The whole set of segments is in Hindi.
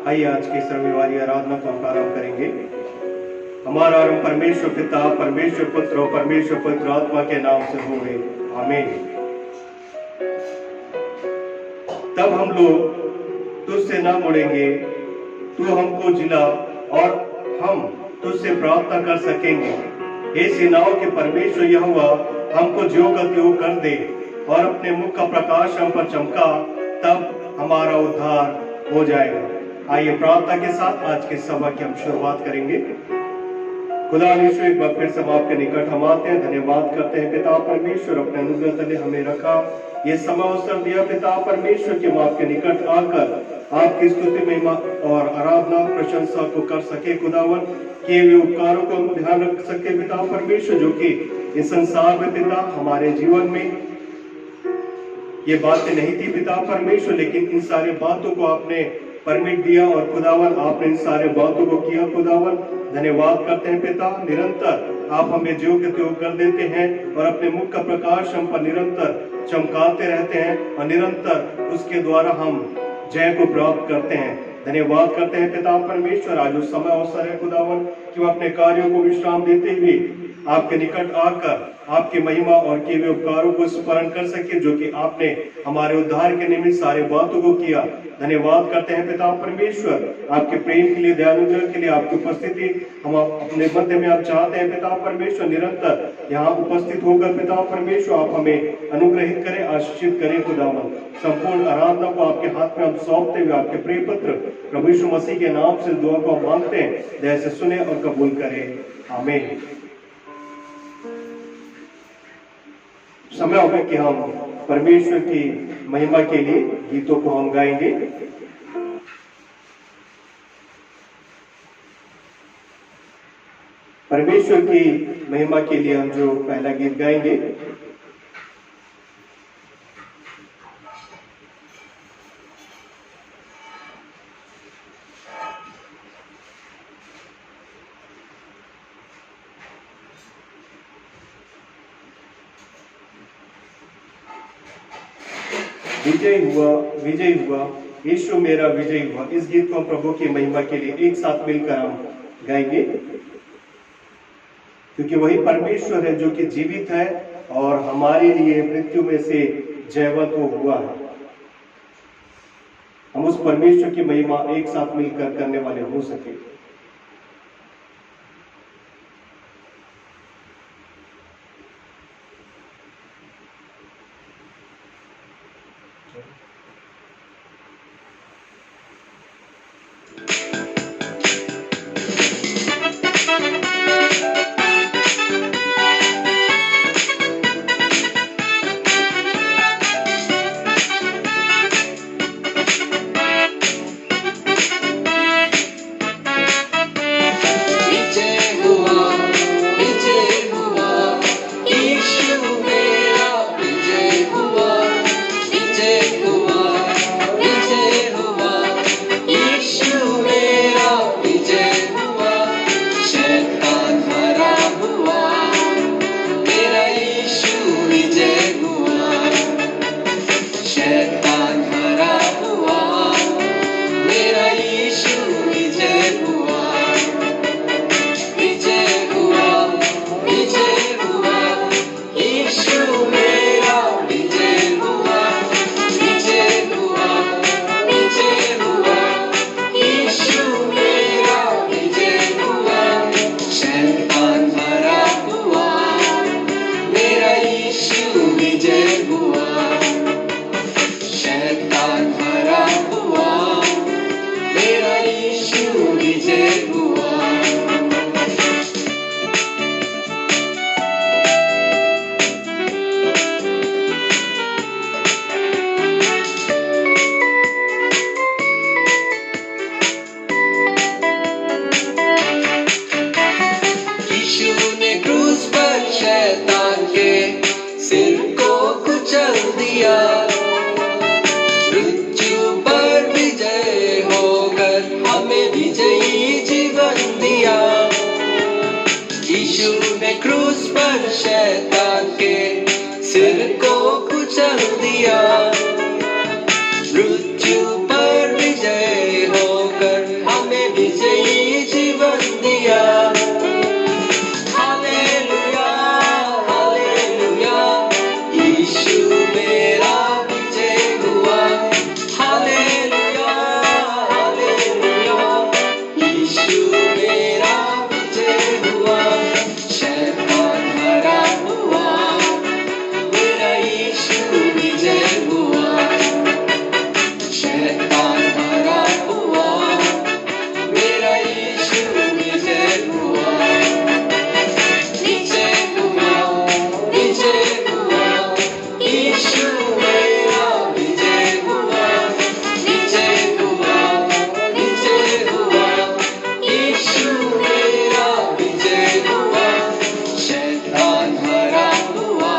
आइए आज की इस रविवारी आराधना को हम प्रारंभ करेंगे। हमारा आरंभ परमेश्वर पिता, परमेश्वर पुत्र और परमेश्वर पवित्र आत्मा के नाम से होवे, आमीन। तब हम लोग तुझसे ना मुड़ेंगे, तू हमको जिला और हम तुझसे प्रार्थना कर सकेंगे। हे सेनाओं के परमेश्वर यहोवा, हमको ज्यों का त्यों कर दे और अपने मुख का प्रकाश हम पर चमका, तब हमारा उद्धार हो जाएगा। आइए प्रार्थना के साथ आज के सभा की हम शुरुआत करेंगे। खुदा यीशु एक बार फिर से आपके निकट हम आते हैं, धन्यवाद करते हैं पिता परमेश्वर, अपने अनुग्रह तले हमें रखा, ये समय अवसर दिया पिता परमेश्वर के आपके निकट आकर आपकी स्तुति महिमा और आराधना प्रशंसा को कर सके। खुदावन किए हुए उपकारों को हम ध्यान रख सके पिता परमेश्वर, जो कि इस संसार में पिता हमारे जीवन में ये बातें नहीं थी पिता परमेश्वर, लेकिन इन सारी बातों को आपने परमिट दिया और खुदावन आपने इन सारे बातों को किया। खुदावन धन्यवाद करते हैं पिता, निरंतर आप हमें ज्यों के त्यों कर देते हैं और अपने मुख का प्रकाश हम पर निरंतर चमकाते रहते हैं और निरंतर उसके द्वारा हम जय को प्राप्त करते हैं। धन्यवाद करते हैं पिता परमेश्वर, आज उस समय अवसर है खुदावन कि वह अपने कार्यों को विश्राम देते हुए आपके निकट आकर आपकी महिमा और किए हुए उपकारों को स्मरण कर सके, जो कि आपने हमारे उद्धार के निमित्त सारे बातों को किया। धन्यवाद करते हैं पिता परमेश्वर, आपके प्रेम के लिए, दयालुता के लिए, आपकी उपस्थिति हम अपने मध्य में आप चाहते हैं पिता परमेश्वर। निरंतर यहाँ उपस्थित होकर पिता परमेश्वर आप हमें अनुग्रहित करें, आशीषित करें। खुदावन संपूर्ण आराधना को आपके हाथ में हम सौंपते हुए आपके प्रिय पुत्र प्रभु यीशु मसीह के नाम से दुआ को हम मांगते हैं, दया से सुने और कबूल करें, आमीन। समय होगा कि हम परमेश्वर की महिमा के लिए गीतों को हम गाएंगे। परमेश्वर की महिमा के लिए हम जो पहला गीत गाएंगे, विजय हुआ यीशु मेरा विजय हुआ। इस गीत को हम प्रभु की महिमा के लिए एक साथ मिलकर हम गाएंगे, क्योंकि वही परमेश्वर है जो कि जीवित है और हमारे लिए मृत्यु में से जयवंत हुआ है। हम उस परमेश्वर की महिमा एक साथ मिलकर करने वाले हो सके। शैतान के सिर को कुचल दिया, मृत्यु पर विजय होकर हुआ, शैतान हरा हुआ, मेरा यीशु विजय हुआ। शैतान हरा हुआ, मेरा यीशु विजय हुआ। विजय हुआ, विजय हुआ, यीशु मेरा विजय हुआ। विजय हुआ, विजय हुआ, यीशु मेरा विजय हुआ। शैतान हरा हुआ,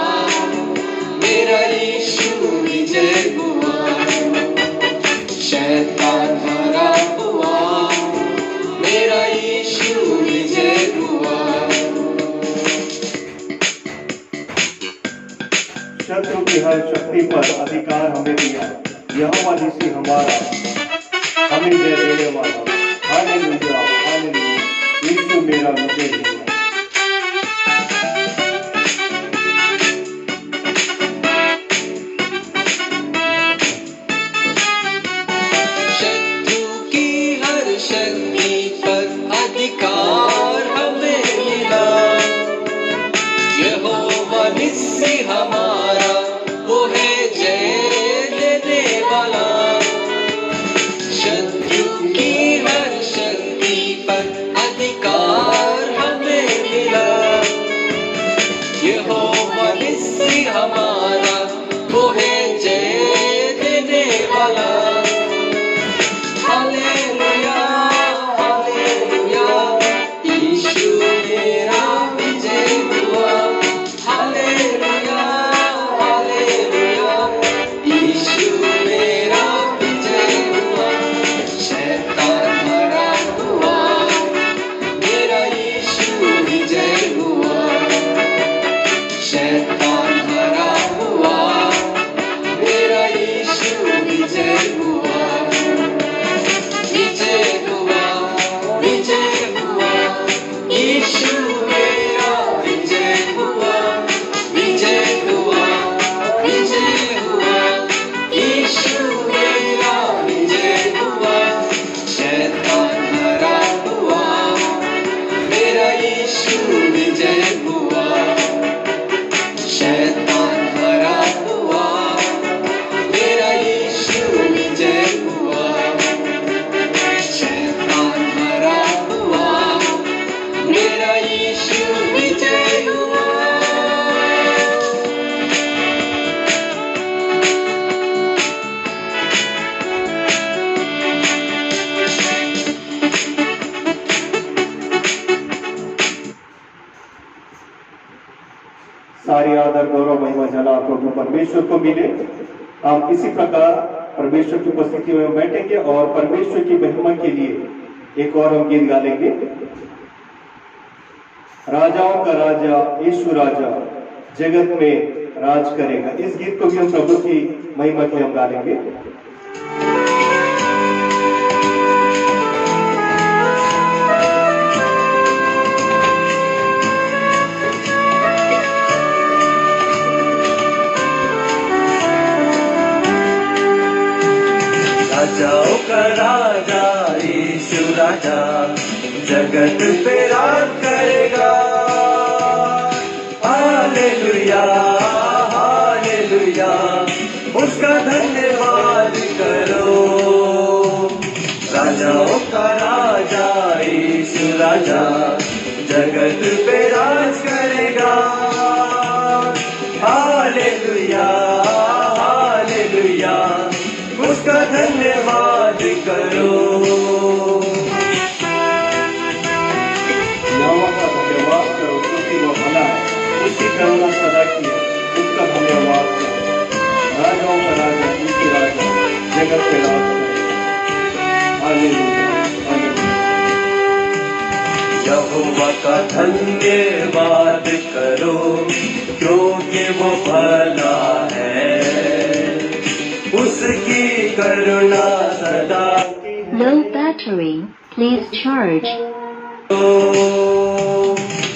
मेरा यीशु विजय हुआ। शैतान हरा हुआ, मेरा यीशु विजय हुआ। शत्रु की हर शक्ति पर अधिकार हमें दिया, यहोवा निसी हमारा हमें जय देने वाला। हालेलुया, हालेलुया, यीशु मेरा विजय हुआ। शत्रु की हर शक्ति पर अधिकार हमें मिला, यहोवा निस्सी हमारा, वो है जय देने वाला। शत्रु की हर शक्ति पर अधिकार हमें मिला, यहोवा निस्सी हमारा, वो है जय देने वाला। हालेलुया, हालेलुया, यीशु मेरा विजय हुआ। हालेलुया, हालेलुया, यीशु मेरा विजय हुआ। शैतान हरा हुआ, मेरा यीशु विजय हुआ। शैतान हरा हुआ, मेरा यीशु विजय हुआ। विजय हुआ, विजय हुआ, यीशु मेरा विजय हुआ। विजय हुआ, विजय हुआ, यीशु मेरा विजय हुआ। शैतान हरा हुआ, मेरा यीशु विजय हुआ। शैतान हरा हुआ, मेरा यीशु विजय हुआ। शैतान हरा हुआ, मेरा यीशु विजय हुआ। सारी आदर गौरव महिमा जला प्रभु परमेश्वर को मिले। हम इसी प्रकार परमेश्वर की उपस्थिति में बैठेंगे और परमेश्वर की महिमा के लिए एक और हम गीत गा लेंगे। राजाओं का राजा यीशु राजा जगत में राज करेगा। इस गीत को भी हम प्रभु की महिमा के लिए हम गा लेंगे। राजाओं का राजा यीशु राजा जगत पे राज करेगा। हालेलुया, हालेलुया, उसका धन्यवाद करो। राजाओं का राजा यीशु राजा जगत पे राज करेगा। हालेलुया, हालेलुया, उसका धन्यवाद करो। यहोवा का धन्यवाद करो क्योंकि वो भला है, उसकी करुणा सदा की है, उसका धन्यवाद करो। राजाओं का राजा यीशु राजा जगत पे राज करेगा। Hallelujah, hallelujah. यहोवा का धन्यवाद करो क्योंकि वो भला है, उसकी करुणा सदा। Low battery, please charge.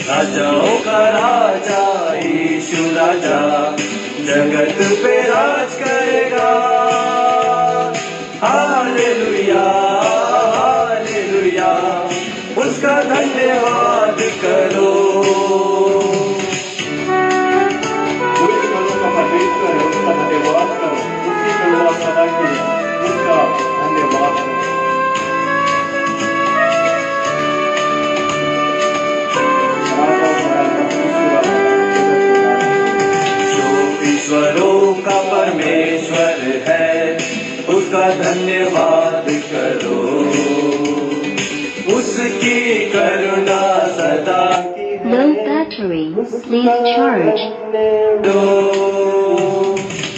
राजाओं का राजा यीशु राजा जगत पे राज करेगा। हालेलुया, हालेलुया, उसका धन्यवाद कर। धन्यवाद करो, उसकी करुणा सदा Low battery, please charge. दो।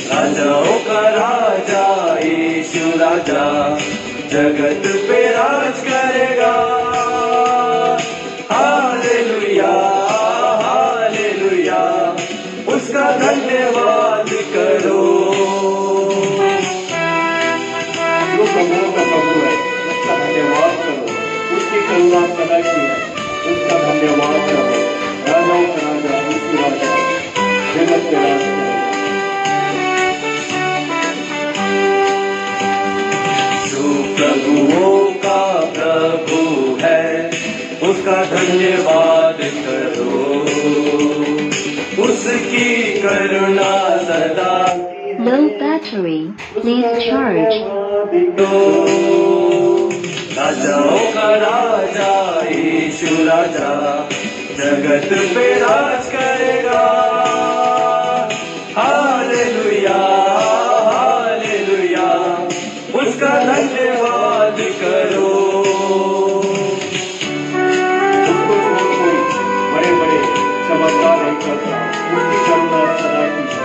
राजाओं का राजा यीशु राजा जगत पे राज करेगा। हालेलुया हालेलुया, उसका धन्यवाद करो। जो प्रभुओं का प्रभु है उसका धन्यवाद करो, उसकी करुणा सदा की है उसका धन्यवाद करो। राजाओं का राजा यीशु राजा जगत पे राज करेगा। जो प्रभुओं का प्रभु है उसका धन्यवाद करो, उसकी करुणा सदा Low battery, please charge. दो। राजाओं का राजा यीशु राजा जगत पे राज करेगा। हालेलुया हालेलुया, उसका धन्यवाद करो। उसको छोड़ कोई बड़े बड़े चमत्कार नहीं करता, उसकी करुणा सदा की है।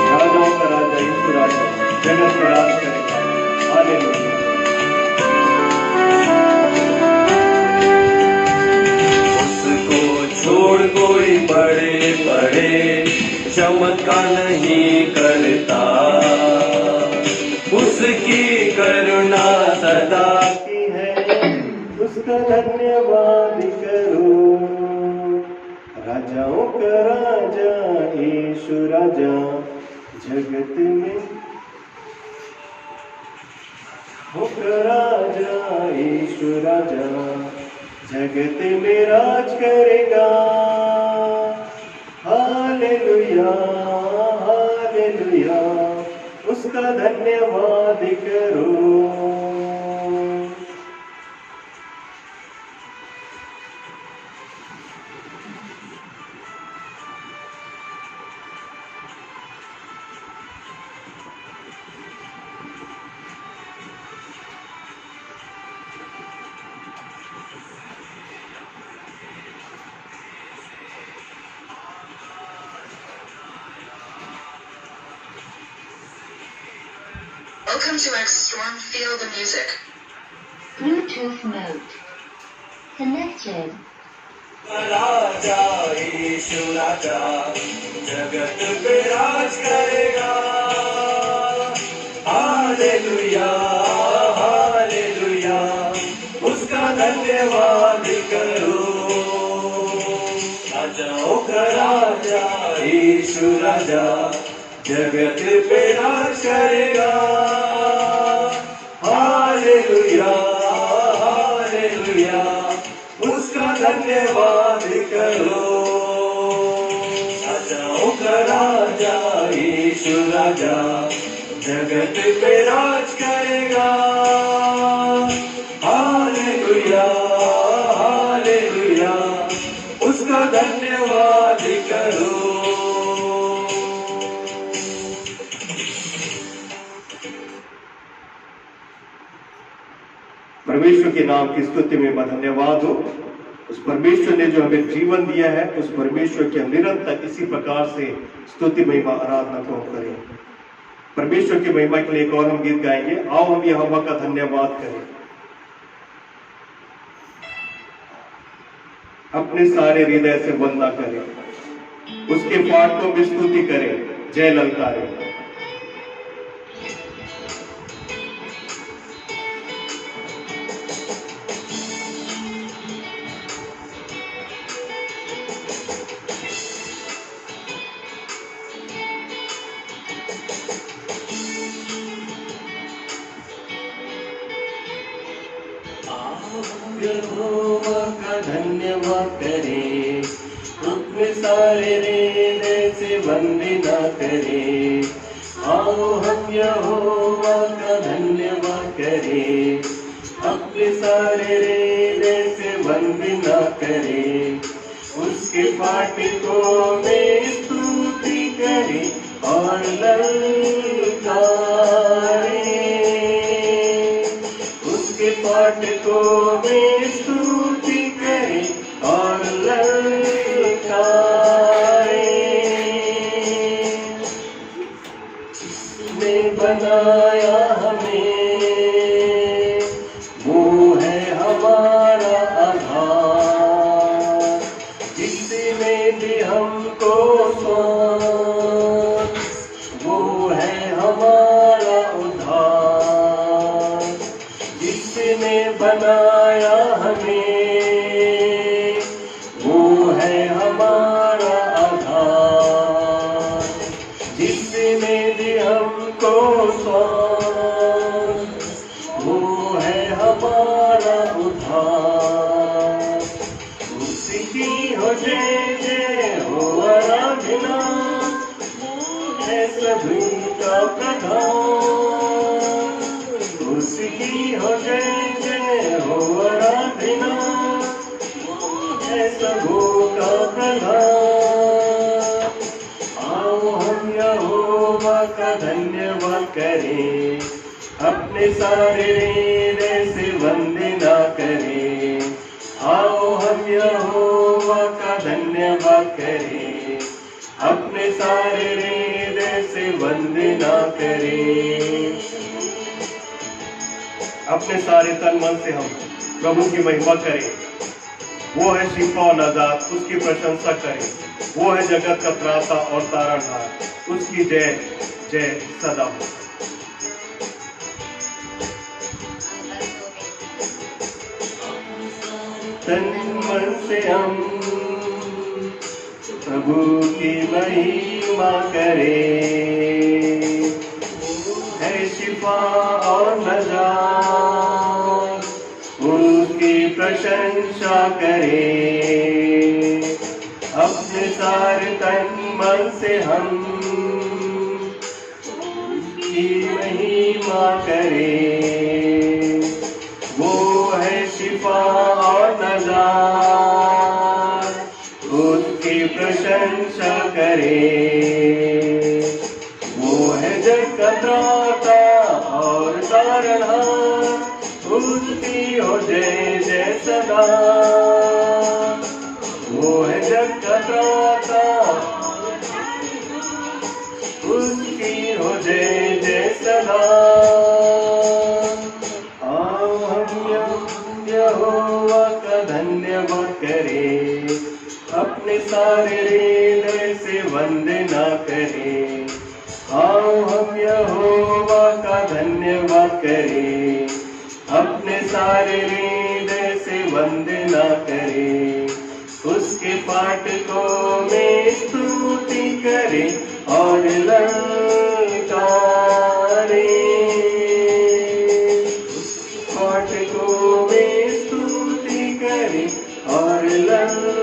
राजाओं का राजा यीशु राजा जगत पे राज करेगा। हालेलुया। उसको छोड़ कोई बड़े बड़े चमत्कार नहीं करता, उसकी करुणा सदा की है उसका धन्यवाद करो। राजाओं का राजा यीशु राजा जगत में राजा यीशु राजा जगत में राज करेगा। हालेलुया हालेलुया, उसका धन्यवाद करो। Welcome to X Storm Feel the Music. Bluetooth mode connected. राजा यीशु राजा जगत पे राज करेगा। हालेलुया हालेलुया, उसका धन्यवाद करो। राजाओं का राजा यीशु राजा जगत पे राज करेगा। हालेलुया हालेलुया, उसका धन्यवाद करो। राजाओं का राजा यीशु राजा जगत पे राज करेगा। हालेलुया हालेलुया, उसका धन्यवाद करो। परमेश्वर के नाम की स्तुति में धन्यवाद हो। उस परमेश्वर ने जो हमें जीवन दिया है, उस परमेश्वर के निरंतर इसी प्रकार से स्तुति महिमा आराधना को हम करें। परमेश्वर की महिमा के लिए एक और हम गीत गाएंगे। आओ हम यहोवा का धन्यवाद करें, अपने सारे हृदय से वंदना करें, उसके फाटकों में स्तुति करें, जय ललकारें। यहोवा का धन्यवाद करें, अपने सारे हृदय से वंदना करें। आओ हम यहोवा का धन्यवाद करें, अपने सारे हृदय से वंदना करें। उसके फाटकों में स्तुति करें और ललकारें। फाटकों में स्तुति करें और ललकारें। जिसने बनाया हमें वो है हमारा आधार, जिसने भी हमको स्वाद वो है हमारा उद्धार। जिसने बनाया हमें वो है हमारा आधार, जिसने भी हमको स्वाद वो है हमारा उद्धार। उसकी हो जय जय हो आराधना, है सभी का प्रधान। उसकी हो जय जय हो आराधना, है सबों का प्रधान। आओ हम यहोवा का धन्यवाद करें, अपने सारे हृदय से वंदना करें। आओ हम यहोवा का धन्यवाद करें, अपने सारे हृदय से वंदना करें। अपने सारे तन मन से हम प्रभु की महिमा करें। वो है शिफा और नजात, उसकी प्रशंसा करें। वो है जगत का त्राता और तारणहार, उसकी जय जय सदा हो। तन मन से हम प्रभु की महिमा करें। है शिफा और नजात, उसकी प्रशंसा करें। अपने सारे तन मन से हम उसकी महिमा करें। वो है शिफा और नजात, उसकी प्रशंसा करें। वो है जग का त्राता और तारणहार, उसकी हो जय जय सदा। वो है जग का त्राता, उसकी हो जय जय सदा। आओ हम यहोवा का धन्यवाद करें, अपने सारे हृदय से वंदना करें। आओ हम यहोवा का धन्यवाद करें, अपने सारे हृदय से वंदना करें। उसके फाटकों में स्तुति करें और ललकारें। फाटकों में स्तुति करें और ललकारें।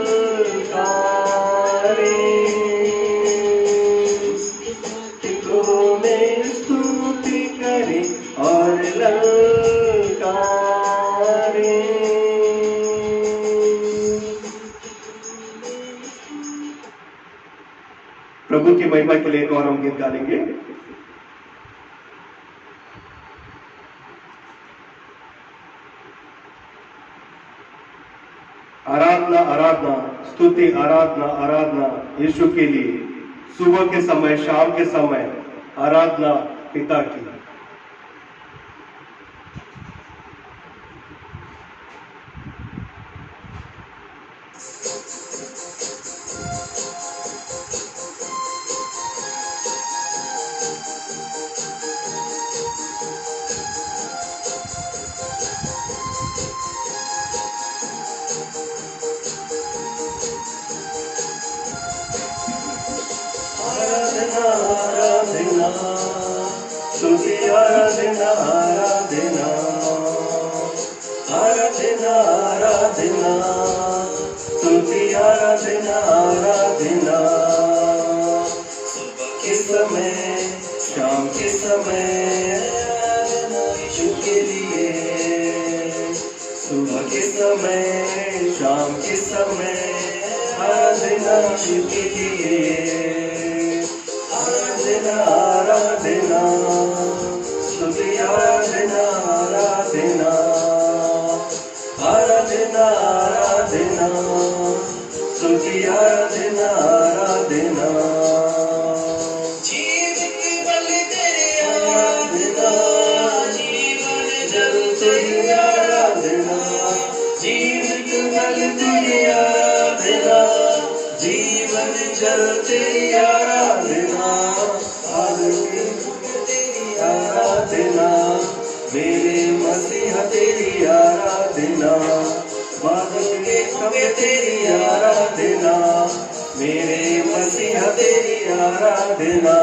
फाटकों में स्तुति करें और ललकारें। प्रभु की महिमा के लिए एक और हम गीत गाएंगे। आराधना आराधना स्तुति आराधना आराधना यीशु के लिए। सुबह के समय शाम के समय आराधना पिता की। स्तुति आराधना आराधना आराधना आराधना स्तुति आराधना आराधना। सुबह के समय शाम के समय यीशु के लिए। सुबह के समय शाम के समय आराधना यीशु के लिए। आराधना आराधना स्तुति आराधना आराधना। स्तुति आराधना आराधना जीवित बलि तेरी आराधना, जीवन जल तेरी आराधना जीवित बलि तेरी आराधना जीवन जल तेरी आराधना तेरी आराधना मेरे मसीहा तेरी आराधना बादल के खंभे तेरी आराधना मेरे मसीहा तेरी आराधना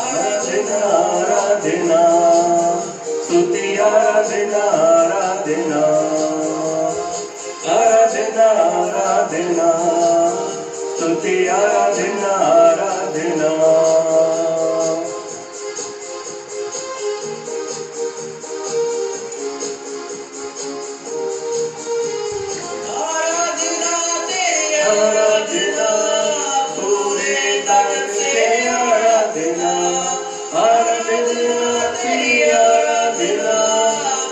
आराधना आराधना स्तुति आराधना आराधना आराधना आराधना स्तुति आराधना आराधना आराधना पूरे तन से आराधना आराधना तेरी आराधना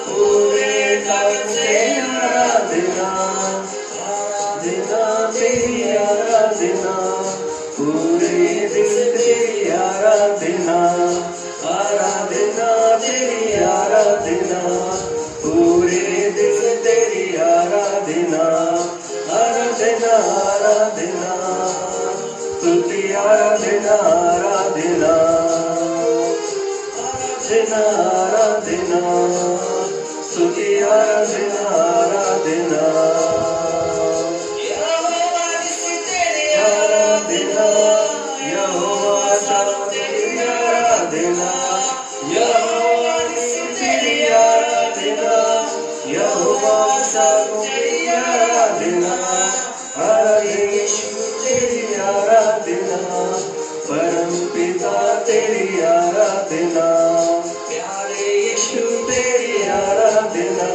पूरे तन से आराधना आराधना तेरी आराधना पूरे दिल तेरी आराधना आराधना तेरी आराधना पूरे दिल तेरी आराधना आराधना आराधना स्तुति आराधना आराधना आराधना आराधना स्तुति आराधना आराधना यहोवा निस्सी तेरी आराधना यहोवा सब तेरी आराधना यहोवा निस्सी तेरी आराधना यहोवा सब तेरी आराधना यीशु तेरी आराधना परम पिता तेरी आराधना प्यारे यीशु तेरी आराधना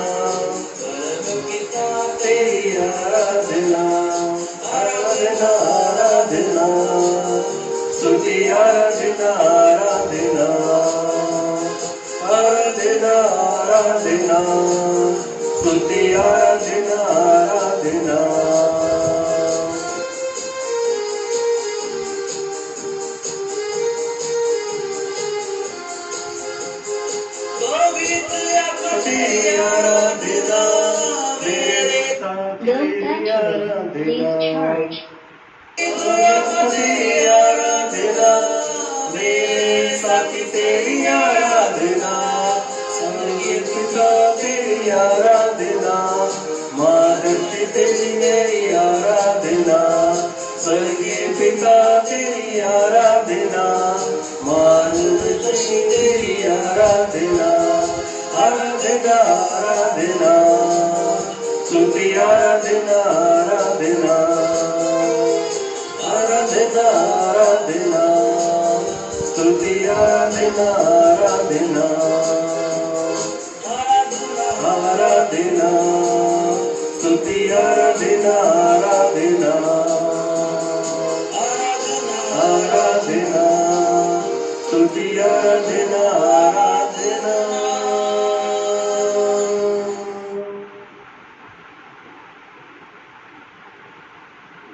परम पिता तेरी आराधना आराधना आराधना स्तुति आराधना आराधना आराधना आराधना स्तुति आराधना आराधना तेरी आराधना मेरे Low battery, please charge. तेरी आराधना मेरे साथी तेरी आराधना स्वर्गीय पिता तेरी आराधना महर्षि तेरी मेरी आराधना स्वर्गीय पिता तेरी आराधना महर्षि तेरी आराधना आराधना आराधना स्तुति आराधना आराधना आराधना आराधना स्तुति आराधना आराधना आराधना स्तुति आराधना आराधना आराधना स्तुति आराधना आराधना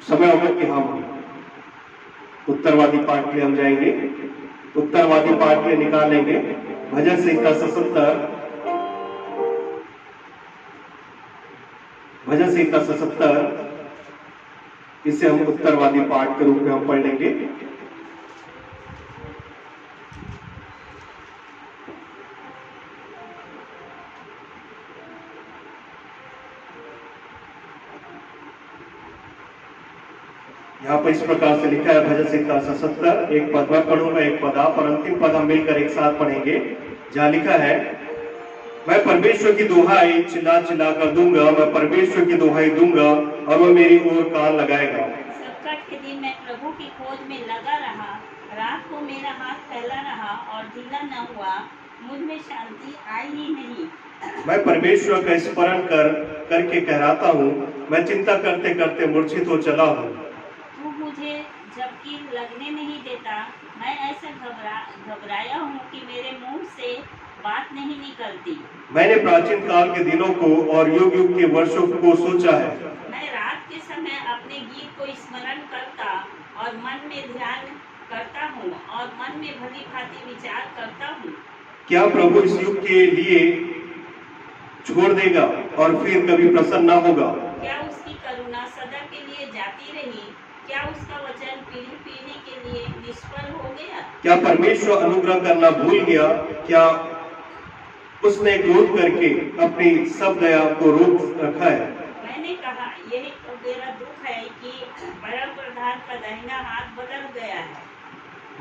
समय होगा कि हम उत्तरवादी पाठ के लिए हम जाएंगे। उत्तरवादी पाठ के निकालेंगे भजन संहिता 77, भजन संहिता 77, इसे हम उत्तरवादी पाठ के रूप में हम पढ़ लेंगे। यहाँ पर इस प्रकार से लिखा है भजन संहिता 77, एक पद मैं पढ़ूंगा, एक पद आप, और अंतिम पद हम मिलकर एक साथ पढ़ेंगे। जहाँ लिखा है, मैं परमेश्वर की दुहाई चिल्ला चिल्ला कर दूंगा, मैं परमेश्वर की दुहाई दूंगा और वह मेरी ओर कान लगाएगा। संकट के दिन मैं प्रभु की खोज में लगा रहा, रात को मेरा हाथ फैला रहा और ढीला न हुआ, मुझ में शांति आई ही नहीं। मैं परमेश्वर का स्मरण करके कहराता हूँ, मैं चिंता करते करते मूर्छित हो चला हूँ। तू मुझे जबकि लगने नहीं देता, मैं ऐसा घबराया हूँ कि मेरे मुंह से बात नहीं निकलती। मैंने प्राचीन काल के दिनों को और युग युग के वर्षों को सोचा है। मैं रात रात के समय अपने गीत को स्मरण करता और मन में ध्यान करता हूँ और मन में भली भांति विचार करता हूँ। क्या प्रभु इस युग के लिए छोड़ देगा और फिर कभी प्रसन्न ना होगा? क्या उसकी करुणा सदा के लिए जाती रही? क्या उसका वचन पीढ़ी पीढ़ी के लिए निष्फल हो गया? क्या परमेश्वर अनुग्रह करना भूल गया? क्या उसने क्रोध करके अपनी सब दया को रोक रखा है? मैंने कहा, यही तो मेरा दुख है कि परम प्रधान का दाहिना हाथ बदल गया है।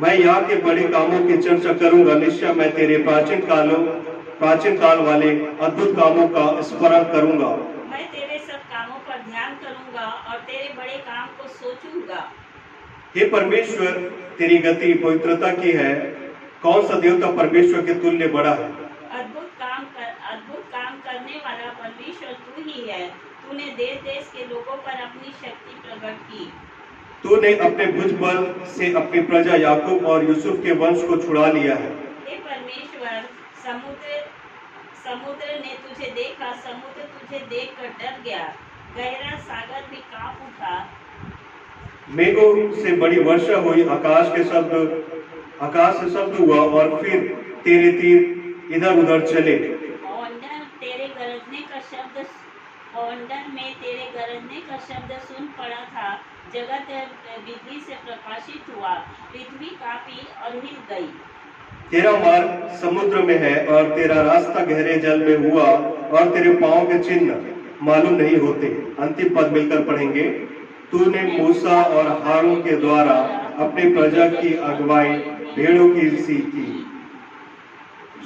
मैं यहाँ के बड़े कामों की चर्चा करूंगा। निश्चय मैं तेरे प्राचीन काल वाले अद्भुत कामों का स्मरण करूंगा। मैं तेरे सब कामों पर ध्यान करूंगा और तेरे बड़े काम को सोचूंगा। हे परमेश्वर, तेरी गति पवित्रता की है। कौन सा देवता परमेश्वर के तुल्य बड़ा है? अद्भुत काम करने वाला परमेश्वर तू ही है। तूने देश देश के लोगों पर अपनी शक्ति प्रकट की। तूने अपने भुज बल से अपनी प्रजा याकूब और यूसुफ के वंश को छुड़ा लिया है। हे परमेश्वर, समुद्र ने तुझे देखा, समुद्र तुझे देखकर डर गया, गहरा सागर भी कांप उठा। मेघों से बड़ी वर्षा हुई, आकाश से शब्द हुआ और फिर तेरे तीर इधर उधर चले। ओंडन में तेरे गरजने का शब्द सुन पड़ा था। जगत बिजली से प्रकाशित हुआ, पृथ्वी कांपी और हिल गई। तेरा मार्ग समुद्र में है और तेरा रास्ता गहरे जल में हुआ और तेरे पांव के चिन्ह मालूम नहीं होते। अंतिम पद मिलकर पढ़ेंगे। तूने मूसा और हारून के द्वारा अपनी प्रजा की अगुवाई भेड़ों की सी की।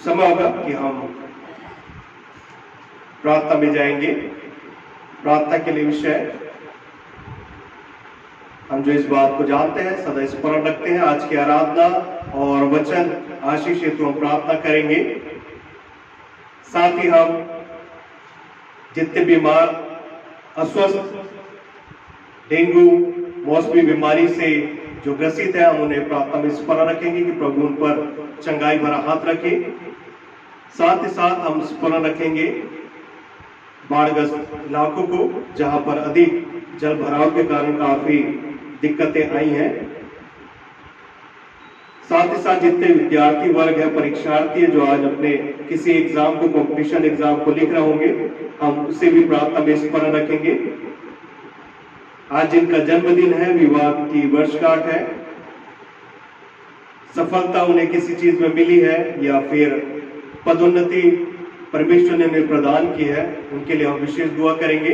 समय होगा कि हम प्रार्थना में जाएंगे। प्रार्थना के लिए विषय हम जो इस बात को जानते हैं, सदा स्मरण रखते हैं। आज की आराधना और वचन आशीष हेतु हम प्रार्थना करेंगे। साथ ही हम जितने बीमार, अस्वस्थ, डेंगू, मौसमी बीमारी से जो ग्रसित है, हम उन्हें प्रार्थना में स्मरण रखेंगे कि प्रभु उन पर चंगाई भरा हाथ रखे। साथ ही साथ हम स्मरण रखेंगे बाढ़ग्रस्त इलाकों को, जहां पर अधिक जल भराव के कारण काफी दिक्कतें आई हैं। साथ ही साथ जितने विद्यार्थी वर्ग है, परीक्षार्थी है, जो आज अपने किसी एग्जाम को, कॉम्पिटिशन एग्जाम को लिख रहे होंगे, हम उससे भी प्रार्थना में स्मरण रखेंगे। आज जिनका जन्मदिन है, विवाह की वर्षगांठ है, सफलता उन्हें किसी चीज में मिली है या फिर पदोन्नति परमेश्वर ने उन्हें प्रदान की है, उनके लिए हम विशेष दुआ करेंगे।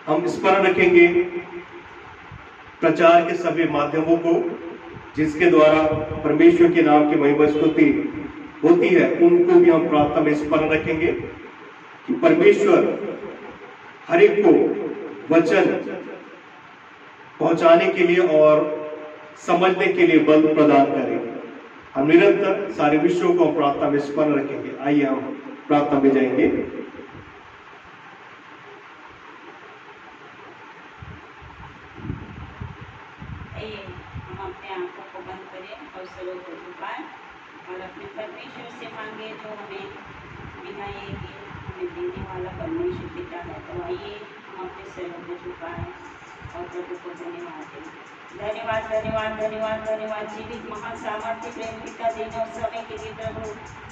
हम स्मरण रखेंगे प्रचार के सभी माध्यमों को, जिसके द्वारा परमेश्वर के नाम की महिमा स्तुति होती है, उनको भी हम प्रार्थना में स्मरण रखेंगे कि परमेश्वर हर एक को वचन पहुंचाने के लिए और समझने के लिए बल प्रदान करें। हम निरंतर सारे विषयों को हम प्रार्थना में स्मरण रखेंगे। आइए हम प्रार्थना में जाएंगे। हम अपने आंखों को बंद करें और सरों को झुकाएं और अपने परमेश्वर से मांगे, जो हमें बिना ये कि हमें देने वाला परमेश्वर पिता है। तो आइए हम अपने सरों को झुकाएं और प्रभु को धन्यवाद दें। धन्यवाद धन्यवाद धन्यवाद धन्यवाद जीवित महान सामर्थ्य प्रेम पिता, दिन और समय के लिए प्रभु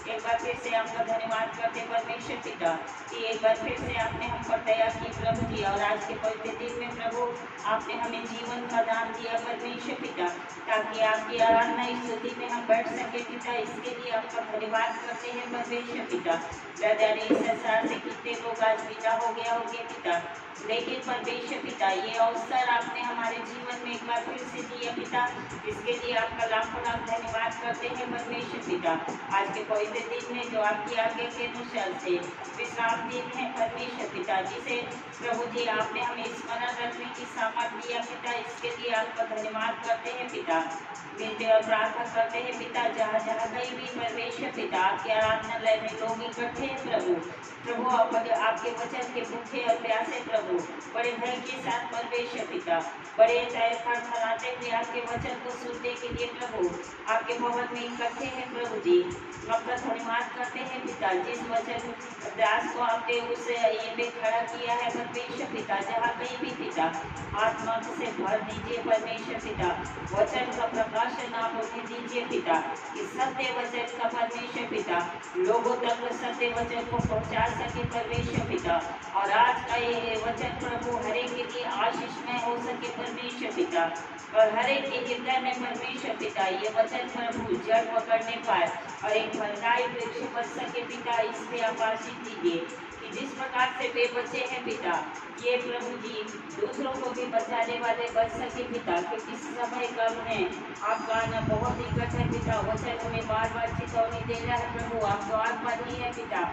एक बार फिर से आपका धन्यवाद करते परमेश्वर पिता कि एक बार फिर से आपने हम पर दया की प्रभु जी, और आज के पवित्र दिन में प्रभु आपने हमें जीवन का दान दिया परमेश्वर पिता, ताकि आपकी आराधना स्तुति में हम बैठ सके पिता। इसके लिए आपका धन्यवाद करते हैं परमेश्वर पिता। दादारी इस संसार से कितने लोग आज विदा हो गया होंगे पिता, लेकिन परमेश्वर पिता ये अवसर आपने हमारे जीवन में एक बार फिर से दिया पिता, इसके लिए आपका लाखों लाख धन्यवाद करते हैं परमेश्वर पिता। आज के पवित्र दिन में जो आपकी आज्ञा के अनुसार से विश्राम दिन है परमेश्वर पिता, जिसे प्रभु जी आपने हमें स्मरण रखने की सामर्थ दिया पिता, इसके लिए आपका धन्यवाद करते हैं पिता। मिलते और प्रार्थना करते हैं पिता, जहाँ जहाँ कहीं भी परमेश्वर पिता आपके आराधनालय में लोग इकट्ठे हैं प्रभु। प्रभु आपके वचन के भूखे और प्यासे प्रभु, बड़े भय के साथ परमेश्वर पिता, बड़े खड़खड़ाते हुए आपके वचन को सुनने के लिए प्रभु आपके भवन में इकट्ठे हैं प्रभु जी। आपका धन्यवाद करते हैं पिता, जिस वचन दास को आपने उस ये में खड़ा किया है परमेश्वर पिता, जहाँ कहीं भी पिता आत्मा से भर दीजिए परमेश्वर पिता, वचन का प्रकाशन आप उन्हें दीजिए पिता, कि सत्य वचन का परमेश्वर पिता लोगों तक सत्य वचन को पहुँचा सके परमेश्वर पिता। और आज का ये वचन प्रभु हर एक के लिए आशीषमय हो सके परमेश्वर पिता, और हर एक के हृदय में परमेश्वर पिता ये वचन प्रभु जड़ पकड़ने पाए और एक फलदायी वृक्ष बन सके पिता। इसमें आप आशीष दीजिए कि जिस प्रकार से वे बचे हैं पिता, ये प्रभु जी दूसरों को भी बचाने वाले बन सके पिता, क्योंकि समय कम है, आपका आना बहुत निकट है पिता। वचन हमें बार बार चेतावनी दे रहा है प्रभु, आप द्वार पर ही है पिता।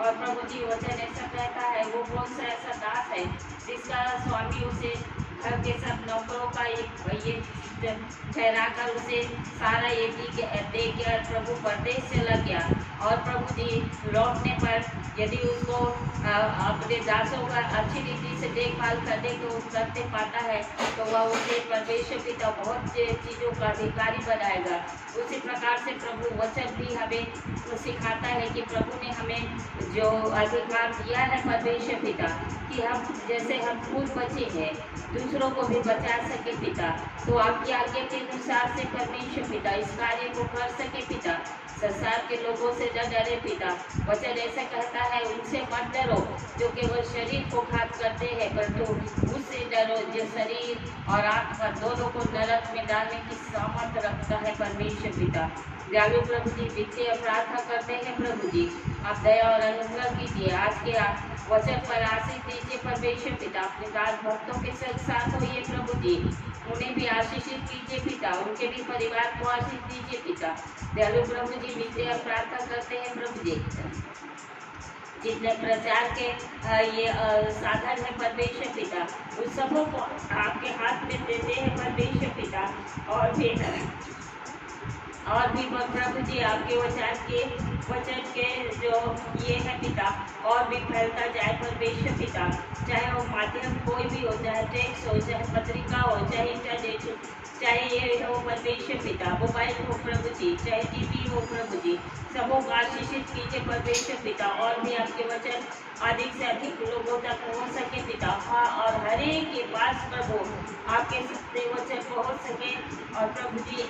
और प्रभु जी वचन ऐसा कहता है, वो कौन सा ऐसा दास है जिसका स्वामी उसे घर के सब नौकरों का एक ये ठहरा कर उसे सारा ये दे के प्रभु परदेश चला गया, और प्रभु जी लौटने पर यदि उसको अपने दासों का अच्छी रीति से देखभाल करते पाता है तो वह उसे परमेश्वर पिता बहुत चीज़ों का अधिकारी बनाएगा। उसी प्रकार से प्रभु वचन भी हमें सिखाता है कि प्रभु ने हमें जो अधिकार दिया है परमेश्वर पिता, कि हम जैसे हम खुद बचे हैं दूसरों को भी बचा सके पिता, तो आपकी आज्ञा के अनुसार से परमेश्वर पिता इस कार्य को कर सके पिता। संसार के लोगों से न डरे पिता, वचन ऐसा कहता है उनसे मत डरो जो केवल शरीर को घात करते हैं, परंतु उससे डरो जो शरीर और आत्मा दोनों को नरक में डालने की सामर्थ रखता है परमेश्वर पिता। दयालु प्रभु जी वित्तीय प्रार्थना करते हैं प्रभु जी, आप दया और अनुग्रह कीजिए, आज के वचन पर आशीष दीजिए परमेश्वर पिता। अपने दास भक्तों के साथ होइए प्रभु जी, उन्हें भी आशीषित कीजिए पिता, उनके भी परिवार को आशीष दीजिए पिता। दयालु प्रभु जी वित्तीय प्रार्थना करते हैं प्रभु जी, जितने प्रचार के ये साधन है परमेश्वर पिता, उन सबों को आपके हाथ में देते हैं परमेश्वर पिता। और भी प्रभु जी आपके वचन के जो ये है पिता और भी फैलता जाए परमेश्वर पिता, चाहे वो माध्यम कोई भी हो, चाहे टेक्स्ट हो, चाहे पत्रिका हो, चाहे इंटरनेट हो, चाहे ये हो परमेश्वर पिता, मोबाइल हो प्रभु जी, चाहे टीवी हो प्रभु जी, सबों को आशीषित कीजिए परमेश्वर पिता। और भी आपके वचन अधिक से अधिक लोगों तक पहुँच सके पिता, हाँ, और हर एक के पास प्रभु आपके सत्य वचन पहुँच सके, और प्रभु जी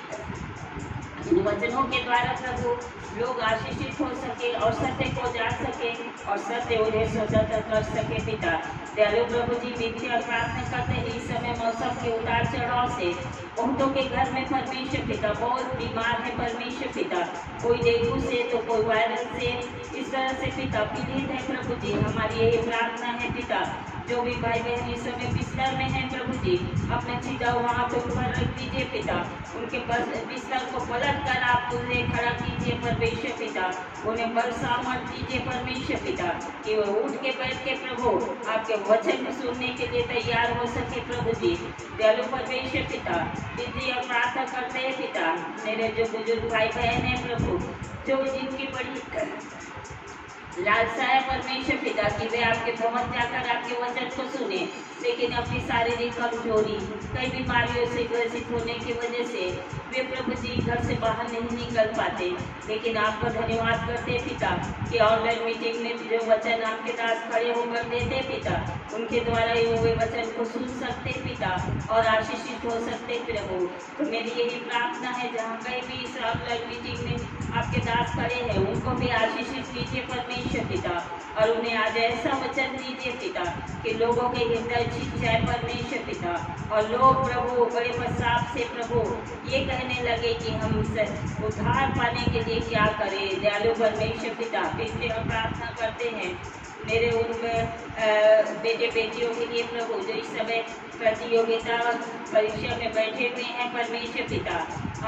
इन वचनों के द्वारा प्रभु लोग आशीषित हो सके और सत्य को जान सके और सत्य उन्हें स्वतंत्र कर सके पिता। दयालु प्रभु जी विनती और प्रार्थना करते हैं इस समय मौसम के उतार चढ़ाव से बहुतों के घर में परमेश्वर पिता बहुत बीमार है परमेश्वर पिता, कोई डेंगू से तो कोई वायरल से, इस तरह से पिता पीड़ित है प्रभु जी। हमारी यही प्रार्थना है पिता, जो भी भाई बहन इस समय बिस्तर में है प्रभु जी, अपना चिता वहाँ पे ऊपर रख दीजिए पिता, उनके बिस्तर को पलट कर आप उन्हें खड़ा कीजिए परमेश्वर पिता, उन्हें बल सामर्थ दीजिए परमेश्वर पिता, कि वो उठ के बैठ के प्रभु आपके वचन को सुनने के लिए तैयार हो सके प्रभु जी। दयालु परमेश्वर पिता विनती और प्रार्थना करते हैं पिता, मेरे जो बुजुर्ग भाई बहन है प्रभु, जो जिनकी बड़ी लालसा है परमेश्वर पिता कि वे आपके भवन जाकर आपके वचन को सुने, लेकिन अपनी शारीरिक कमजोरी कई बीमारियों से ग्रसित होने की वजह से वे प्रभु जी घर से बाहर नहीं निकल पाते, लेकिन आपका धन्यवाद करते पिता कि ऑनलाइन मीटिंग में जो वचन आपके दास खड़े होकर देते पिता, उनके द्वारा वे वचन को सुन सकते पिता और आशीषित हो सकते प्रभु। तो मेरी यही प्रार्थना है, जहाँ कहीं भी इस ऑनलाइन मीटिंग में आपके दास खड़े हैं उनको भी आशीषित कीजिए परमेश्वर पिता, और उन्हें आज ऐसा वचन दीजिए पिता कि लोगों के हृदय छिप जाए परमेश्वर पिता, और लोग प्रभु बड़े पश्चाताप से प्रभु ये कहने लगे कि हम उद्धार पाने के लिए क्या करें। दयालु परमेश्वर पिता विनती और प्रार्थना करते हैं मेरे उन बेटे बेटियों के लिए प्रभु जो इस समय प्रतियोगिता परीक्षा में बैठे हुए हैं परमेश्वर पिता,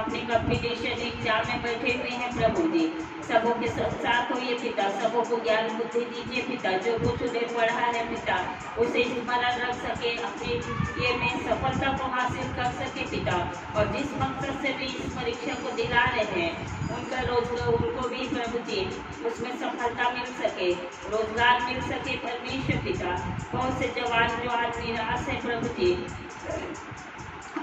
अपने कंपटीशन एग्जाम में बैठे हुए हैं प्रभु जी, सबों के साथ होइए पिता, सबों को ज्ञान बुद्धि दीजिए पिता, जो कुछ उन्हें पढ़ा है पिता उसे स्मरण रख सके, अपने ये में सफलता को हासिल कर सके पिता, और जिस मकसद से भी इस परीक्षा को दिला रहे हैं उनका रोजगार उनको भी प्रभु जी उसमें सफलता मिल सके, रोजगार मिल सके परमेश्वर पिता। बहुत से जवान जो आज निराश है प्रभु जी,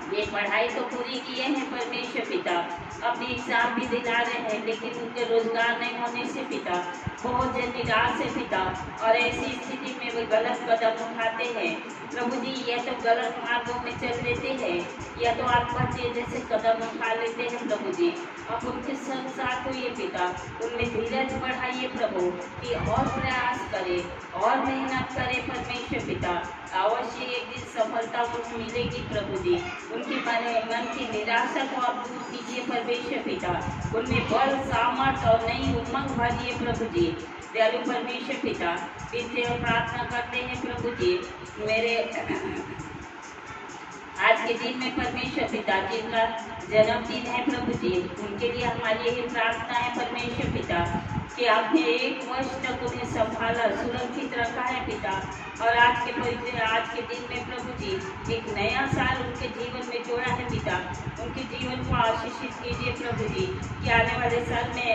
ये पढ़ाई तो पूरी किए हैं परमेश्वर पिता, अपनी एग्जाम भी दिला रहे हैं लेकिन उनके रोजगार नहीं होने से पिता बहुत जन निराश है पिता, और ऐसी स्थिति में वे गलत कदम उठाते हैं प्रभु जी, या तो गलत मार्गों में चल लेते हैं या तो आत्महत्या जैसे कदम उठा लेते हैं प्रभु जी। अब उनके साथ हुई पिता, उनमें धीरज बढ़ाइए प्रभु कि और प्रयास करे और मेहनत करे परमेश्वर पिता, अवश्य एक दिन सफलता उनको मिलेगी प्रभु जी। उनकी मन की निराशा को आप दूर कीजिए परमेश्वर पिता, उनमें बल सामर्थ्य और नई उमंग भरिए प्रभु जी। दयालु परमेश्वर पिता, इससे हम प्रार्थना करते हैं प्रभु जी, मेरे आज के दिन में परमेश्वर पिता जिनका जन्मदिन है प्रभु जी, उनके लिए हमारी यही प्रार्थना है परमेश्वर पिता कि आपने 1 वर्ष तक उन्हें संभाला, सुरक्षित रखा है पिता, और आज के दिन में प्रभु जी एक नया साल उनके जीवन में जोड़ा है पिता, उनके जीवन को आशीषित कीजिए प्रभु जी कि आने वाले साल में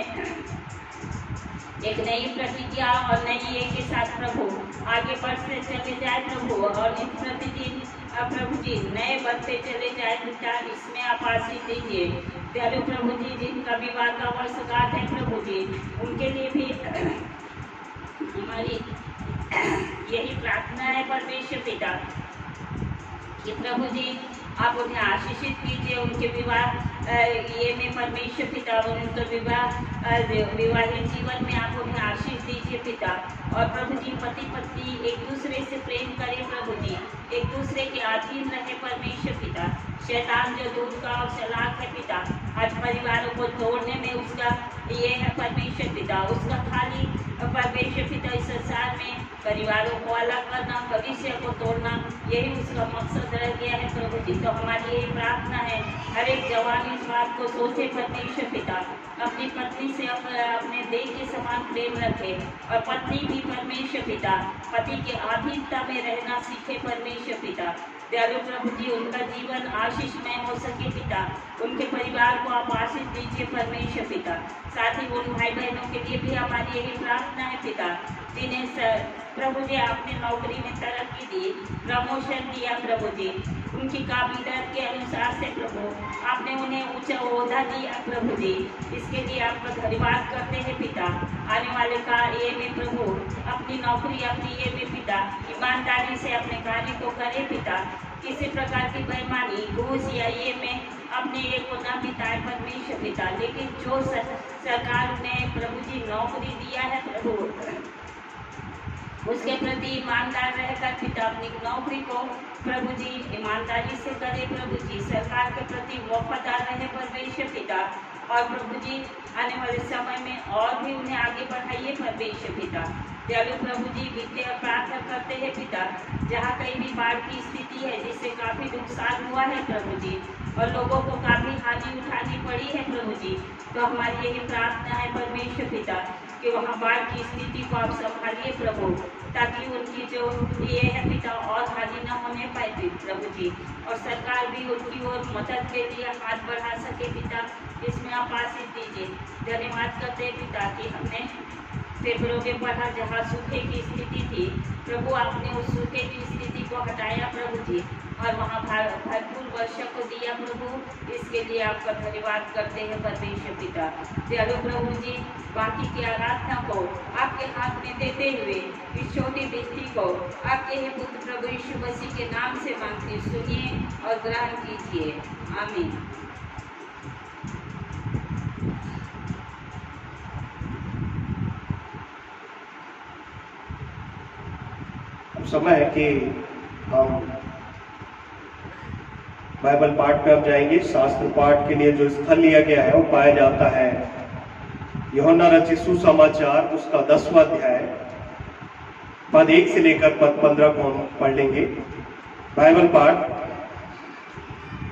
एक नई प्रतिज्ञा और नई एक के साथ प्रभु आगे बढ़ते चले जाए प्रभु, और नित्य प्रतिदिन प्रभु जी नए बढ़ते चले जाए पिता, इसमें आप आशीष दीजिए। दयालु प्रभु जी जिनका विवाह का वर्षगांठ है प्रभु जी, उनके लिए भी हमारी यही प्रार्थना है परमेश्वर पिता कि प्रभु जी आप उन्हें आशीषित कीजिए, उनके विवाह ये में परमेश्वर पिता, उनका विवाहित जीवन में आप उन्हें आशीष दीजिए पिता, और प्रभु जी पति पत्नी एक दूसरे से प्रेम करें प्रभु जी, एक दूसरे के अधीन रहे परमेश्वर पिता। शैतान जो दूध का और चालाक है पिता, आज परिवारों को तोड़ने में उसका ये है परमेश्वर पिता, उसका खाली परमेश्वर पिता इस संसार में परिवारों को अलग करना, भविष्य को तोड़ना, यही उसका मकसद रह गया है प्रभु जी। तो हमारी यही प्रार्थना है, हर एक जवान इस बात को सोचे परमेश्वर पिता, अपनी पत्नी से अपने देह के समान प्रेम रखे, और पत्नी भी परमेश्वर पिता पति के अधीनता में रहना सीखे परमेश्वर पिता। दयालु प्रभु जी उनका जीवन आशीषमय हो सके पिता, उनके परिवार को आप आशीष दीजिए परमेश्वर पिता। साथ ही उन भाई बहनों के लिए भी हमारी यही प्रार्थना है पिता, जिन्हें प्रभु जी आपने नौकरी में तरक्की दी, प्रमोशन दिया प्रभु जी, उनकी काबिलियत के अनुसार से प्रभु आपने उन्हें ऊंचा ओहदा दिया प्रभु जी, इसके लिए आपका धन्यवाद करते हैं पिता। आने वाले का ये में प्रभु अपनी नौकरी अपनी ये में पिता ईमानदारी से अपने कार्य को करे पिता, किसी प्रकार की बेईमानी घूस या ये में अपने ये को न बिताए परमेश्वर पिता, लेकिन जो सरकार ने प्रभु जी नौकरी दिया है प्रभु उसके प्रति ईमानदार रहकर पिता अपनी नौकरी को प्रभु जी ईमानदारी से करे प्रभु जी, सरकार के प्रति वफादार रहे परमेश्वर पिता, और प्रभु जी आने वाले समय में और भी उन्हें आगे बढ़ाइए परमेश्वर पिता। दयालु प्रभु जी विद्या प्रार्थना करते हैं पिता, जहाँ कहीं भी बाढ़ की स्थिति है जिससे काफ़ी नुकसान हुआ है प्रभु जी, और लोगों को काफ़ी हानि उठानी पड़ी है प्रभु जी, तो हमारी यही प्रार्थना है परमेश्वर पिता कि वहाँ बाढ़ की स्थिति को आप संभालिए प्रभु, ताकि उनकी जो ये है पिता और हानि न होने पाए प्रभु जी, और सरकार भी उनकी ओर मदद के लिए हाथ बढ़ा सके पिता, इसमें आप आशीष दीजिए। धन्यवाद करते हैं पिता कि हमने पेपरों में पढ़ा जहाँ सूखे की स्थिति थी प्रभु, आपने उस सूखे की स्थिति को हटाया प्रभु जी, और वहाँ भरपूर वर्षा को दिया प्रभु, इसके लिए आपका धन्यवाद करते हैं परमेश्वर पिता। दयालु प्रभु जी बाकी की आराधना को आपके हाथ में देते हुए इस छोटी बेटी को आपके ही पुत्र प्रभु यीशु मसीह के नाम से मांगती सुनिए और ग्रहण कीजिए, आमीन। समय है कि हम बाइबल पाठ पे अब जाएंगे। शास्त्र पाठ के लिए जो स्थल लिया गया है वो पाया जाता है यूहन्ना रचित सुसमाचार उसका 10वां अध्याय पद 1 से लेकर पद 15 को हम पढ़ लेंगे। बाइबल पाठ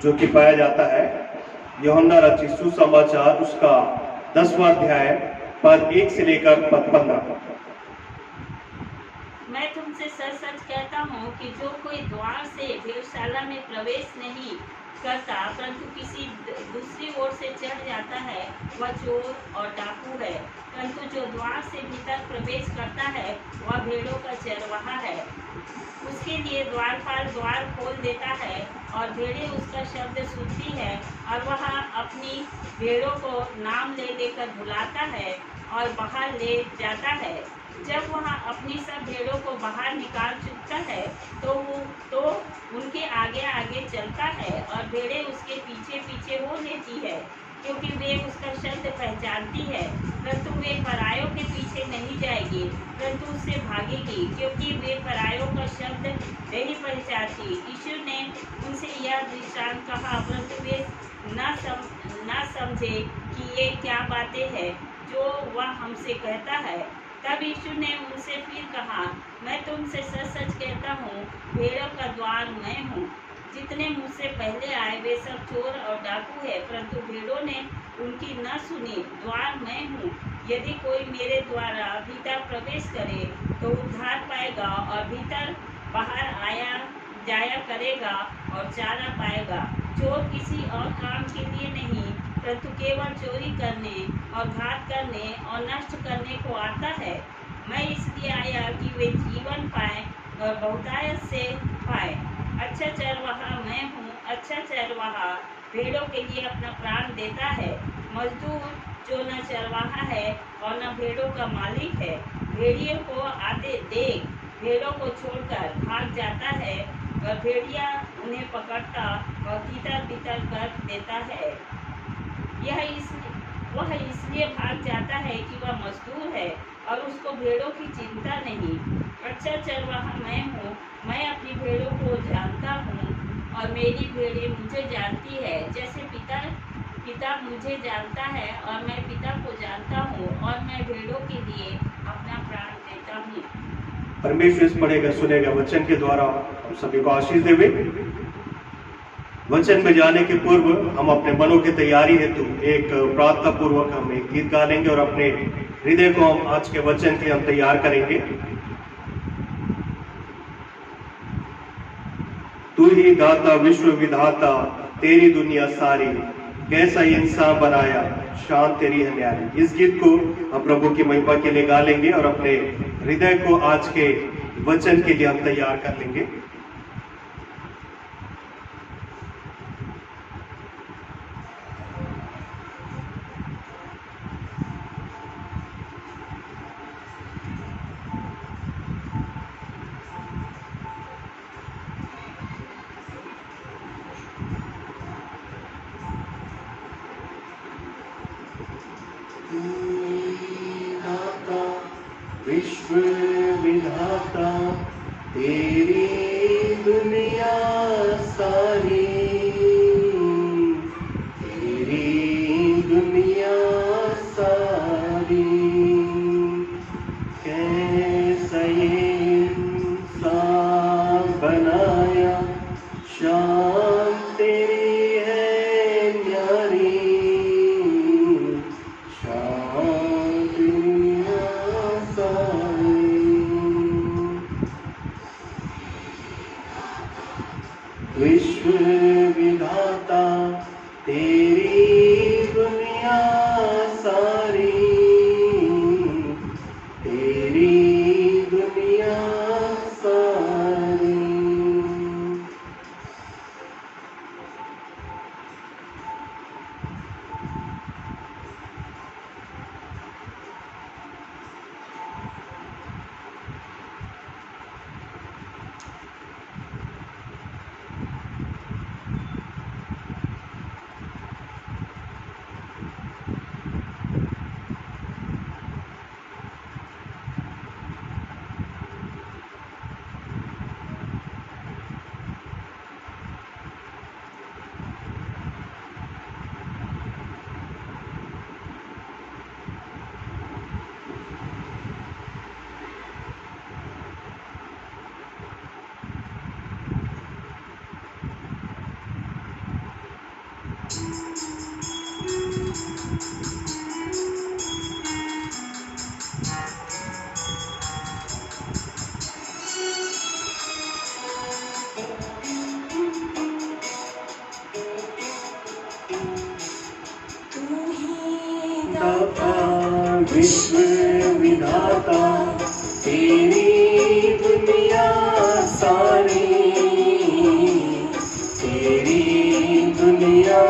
जो कि पाया जाता है यूहन्ना रचित सुसमाचार उसका 10वां अध्याय पद 1 से लेकर पद 15। मैं तुमसे सच सच कहता हूँ कि जो कोई द्वार से भेड़शाला में प्रवेश नहीं करता परंतु किसी दूसरी ओर से चढ़ जाता है वह चोर और डाकू है, परंतु जो द्वार से भीतर प्रवेश करता है वह भेड़ों का चरवाहा है। उसके लिए द्वारपाल द्वार खोल देता है और भेड़ें उसका शब्द सुनती है और वह अपनी भेड़ों को नाम ले लेकर बुलाता है और बाहर ले जाता है। जब वह अपनी सब भेड़ों को बाहर निकाल चुकता है तो उनके आगे आगे चलता है और भेड़ें उसके पीछे पीछे हो लेती है, क्योंकि वे उसका शब्द पहचानती है। परंतु वे परायों के पीछे नहीं जाएगी परंतु उससे भागेगी, क्योंकि वे परायों का शब्द नहीं पहचानती। यीशु ने उनसे यह दृष्टांत कहा, परंतु वे न समझे कि ये क्या बातें हैं जो वह हमसे कहता है। तब यीशु ने उनसे फिर कहा, मैं तुमसे सच सच कहता हूँ, भेड़ों का द्वार मैं हूँ। जितने मुझसे पहले आए वे सब चोर और डाकू है, परंतु भेड़ों ने उनकी न सुनी। द्वार मैं हूँ। यदि कोई मेरे द्वारा भीतर प्रवेश करे तो उद्धार पाएगा और भीतर बाहर आया जाया करेगा और चारा पाएगा। चोर किसी और काम के लिए नहीं परंतु केवल चोरी करने और घात करने और नष्ट करने को आता है। मैं इसलिए आया कि वे जीवन पाए और बहुतायत से पाए। अच्छा चरवाहा मैं हूँ। अच्छा चरवाहा भेड़ों के लिए अपना प्राण देता है। मजदूर जो न चरवाहा है और न भेड़ों का मालिक है, भेड़ियों को आते देख भेड़ों को छोड़कर भाग जाता है और भेड़िया उन्हें पकड़ता और तीतर तीतर कर देता है। वह इसलिए भाग जाता है कि वह मजदूर है और उसको भेड़ों की चिंता नहीं। अच्छा चरवाहा मैं हूँ। मैं अपनी भेड़ों को जानता हूँ और मेरी भेड़ें मुझे जानती है, जैसे पिता मुझे जानता है और मैं पिता को जानता हूँ और मैं भेड़ों के लिए अपना प्राण देता हूँ। परमेश्वर इस पढ़ेगा सुनेगा वचन के द्वारा हम सभी को आशीष देवे। वचन में जाने के पूर्व हम अपने मनों की तैयारी हेतु एक प्रार्थना पूर्वक हम एक गीत गा लेंगे और अपने हृदय को हम आज के वचन के लिए हम तैयार करेंगे। तू ही दाता विश्व विधाता तेरी दुनिया सारी, कैसा इंसान बनाया शान तेरी है न्यारी। इस गीत को हम प्रभु की महिमा के लिए गा लेंगे और अपने हृदय को आज के वचन के लिए हम तैयार कर लेंगे। विश्व विधाता तेरी दुनिया सारी, तेरी दुनिया सारी, कैसा ये इंसान बनाया शान तेरी है न्यारी, शान दुनिया सारी। विश्व विधाता तेरी दुनिया सारी, तेरी दुनिया सारी। दाता विश्व विधाता तेरी दुनिया सारी, तेरी दुनिया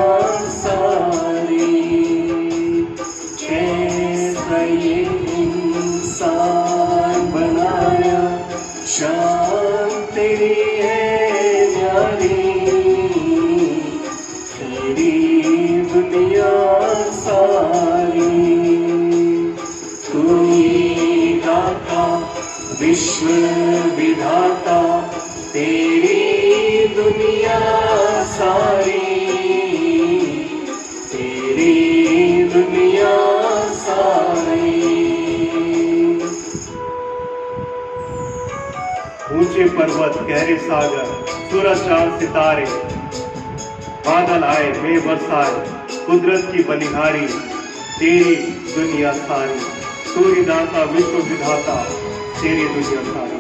सारी। कैसा ये इंसान बनाया, शान तेरी है न्यारी, तेरी दुनिया सारी। तू ही दाता विश्व विधाता तेरी दुनिया सारी, तेरी दुनिया सारी। ऊंचे पर्वत गहरे सागर सूरज चांद सितारे, बादल आए मेघ बरसाए, कुदरत की बलिहारी तेरी दुनिया सारी। तू ही दाता विश्व विधाता तेरी दुनिया सारी।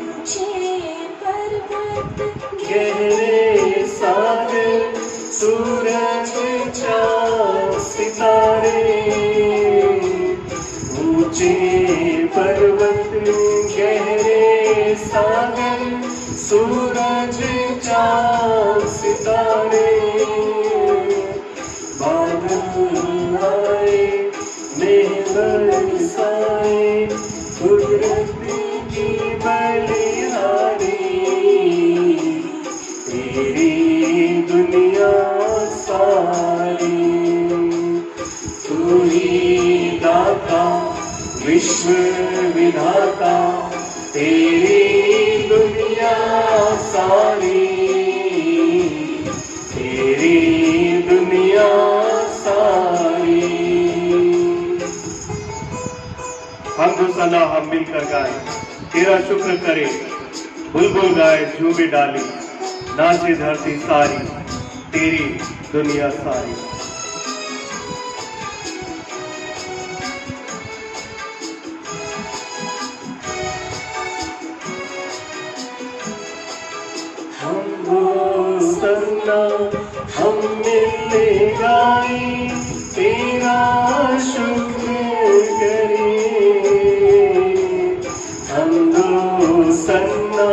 गहरे सागर सूरज चांद सितारे, ऊंचे पर्वत गहरे सागर सूरज चांद सितारे। बादल आए मेघ बरसाए, कुदरत की बलिहारी तेरी दुनिया सारी। तू ही दाता विश्व विधाता तेरी दुनिया सारी, तेरी दुनिया सारी। हम सना हम मिलकर गाए तेरा शुक्र करे, बुलबुल गाए झूमे डाली, नाचे धरती सारी तेरी दुनिया सारी। हम वो सन्ना हम मिलने गाए तेरा शुक्र करे। हम दो सन्ना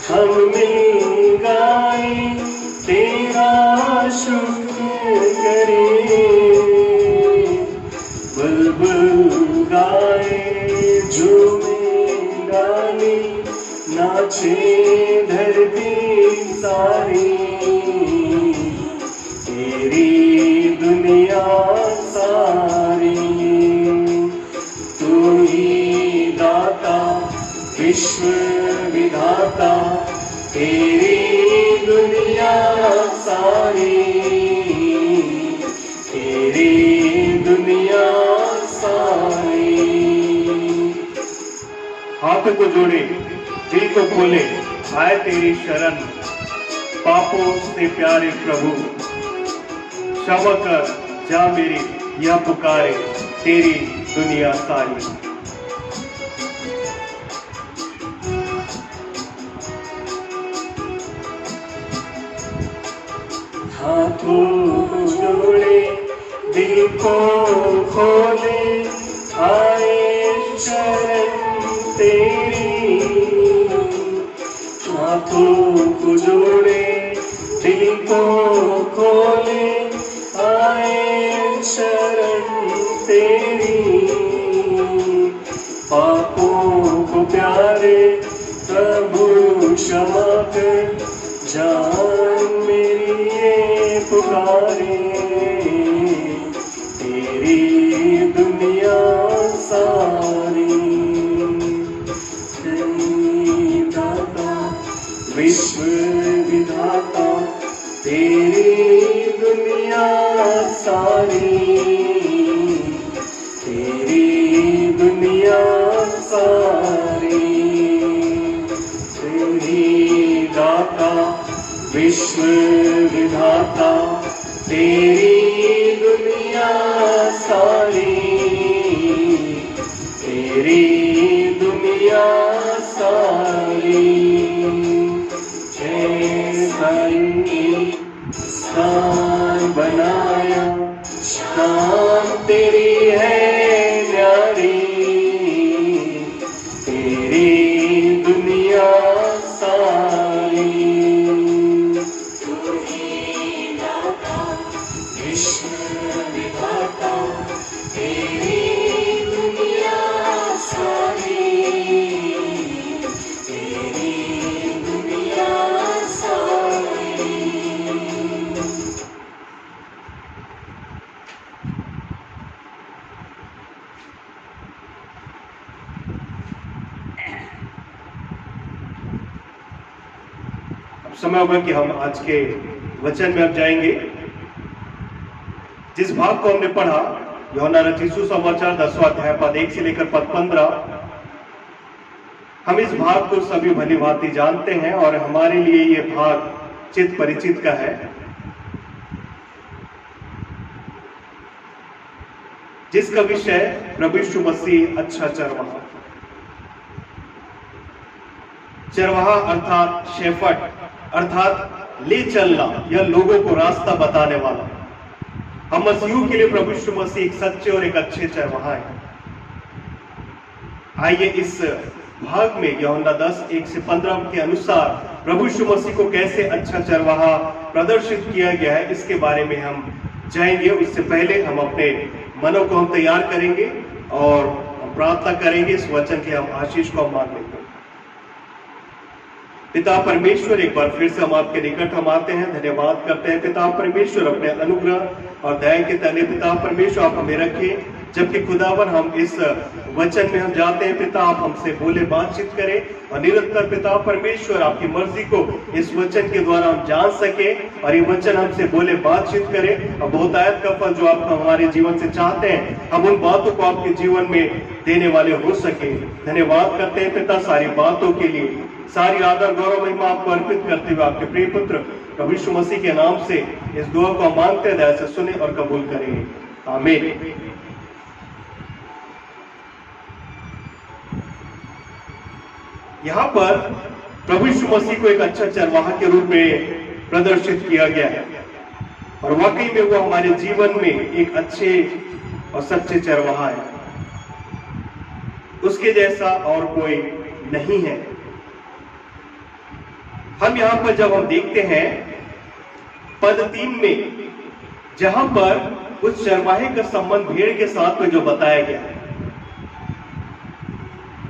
हम मिल गाए तेरा शुक्र करे। बुलबुल गाए झूमे डाली, नाचे धरती सारी तेरी दुनिया सारी। तू ही दाता विश्व विधाता तेरी दुनिया सारी, तेरी दुनिया सारी। हाथों को जोड़े दिल को खोले, आए तेरी शरण पापों से प्यारे प्रभु। क्षमा कर जा मेरी यह पुकारे तेरी दुनिया सारी। हाथों को जोड़े दिल को खोले, आए शरण तेरी। हाथों को जोड़े दिल को खोले, आए शरण तेरी। पापों को प्यारे प्रभु क्षमा कर, जान मेरी ये पुकारे तेरी दुनिया सारी। तेरी दाता विश्व विधाता तेरी दुनिया सारी, तेरी दुनिया सारी। तेरी दाता विश्व विधाता तेरी दुनिया सारी, तेरी दुनिया सारी। जैसा इंसान बनाया, शान तेरी है न्यारी, तेरी दुनिया सारी। विश्व विधाता, तेरी दुनिया सारी, तेरी दुनिया सारी। अब समय होगा कि हम आज के वचन में अब जाएंगे। जिस भाग को हमने पढ़ा, यूहन्ना रचित सुसमाचार 10वां अध्याय पद 1 से लेकर पद 15, हम इस भाग को सभी भली भांति जानते हैं और हमारे लिए ये भाग चित परिचित का है, जिसका विषय प्रभु यीशु मसीह अच्छा चरवाहा। चरवाहा अर्थात शेफर्ड, अर्थात ले चलना या लोगों को रास्ता बताने वाला। हम मसीहों के लिए प्रभु यीशु मसीह एक सच्चे और एक अच्छे चरवाहा हैं। आइए इस भाग में यूहन्ना 10:1 से 15 के अनुसार प्रभु यीशु मसीह को कैसे अच्छा चरवाहा प्रदर्शित किया गया है, इसके बारे में हम जाएंगे। इससे पहले हम अपने मनों को हम तैयार करेंगे और हम प्रार्थना करेंगे। इस वचन के हम आशीष को हम मांग लेंगे। पिता परमेश्वर, एक बार फिर से हम आपके निकट हम आते हैं, धन्यवाद करते हैं पिता परमेश्वर अपने अनुग्रह और दया के तले। पिता परमेश्वर आप हमें रखें, जबकि खुदावन हम इस वचन में हम जाते हैं। पिता आप हमसे बोले, बातचीत करें और निरंतर पिता परमेश्वर आपकी मर्जी को इस वचन के द्वारा हम जान सके और ये वचन हमसे बोले, बातचीत करें और बहुतायत का फल जो आप हमारे जीवन से चाहते हैं, हम उन बातों को आपके जीवन में देने वाले हो सके। धन्यवाद करते हैं पिता सारी बातों के लिए। सारी आदर गौरव महिमा आपको अर्पित करते हुए आपके प्रिय पुत्र प्रभु यीशु मसीह के नाम से इस दुआ को मांगते हैं, दया से सुने और कबूल करें, आमीन। यहाँ पर प्रभु यीशु मसीह को एक अच्छा चरवाहा के रूप में प्रदर्शित किया गया है और वाकई में वो हमारे जीवन में एक अच्छे और सच्चे चरवाहा है। उसके जैसा और कोई नहीं है। हम यहाँ पर जब हम देखते हैं पद 3 में, जहां पर उस चरवाहे का संबंध भेड़ के साथ में जो बताया गया है,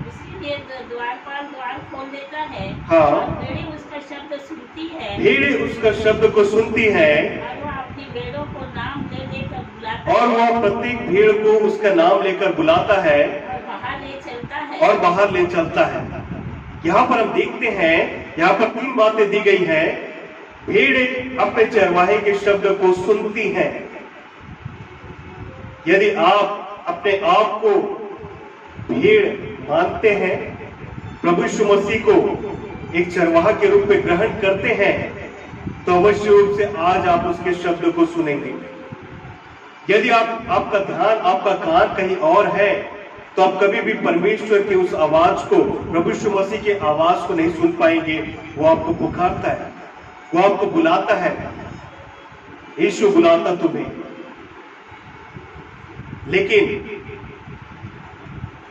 इसलिए द्वारपाल द्वार खोल देता है। हाँ। और भेड़ें उसका शब्द सुनती है। भेड़ उसका शब्द को सुनती है और वह अपनी भेड़ों को नाम ले लेकर बुलाता और है वह प्रत्येक भेड़ को उसका नाम लेकर बुलाता है और बाहर ले चलता है। और बाहर ले चलता है। यहाँ पर हम देखते हैं, यहाँ पर 3 बातें दी गई हैं। भेड़ अपने चरवाहे के शब्द को सुनती हैं। यदि आप अपने आप को भेड़ मानते हैं, प्रभु यीशु मसीह को एक चरवाहा के रूप में ग्रहण करते हैं, तो अवश्य रूप से आज आप उसके शब्द को सुनेंगे। यदि आपका ध्यान, आपका कान कहीं और है, तो आप कभी भी परमेश्वर की उस आवाज को, प्रभु यीशु मसीह की आवाज को नहीं सुन पाएंगे। वो आपको पुकारता है, वो आपको बुलाता है, यीशु बुलाता तुम्हें। लेकिन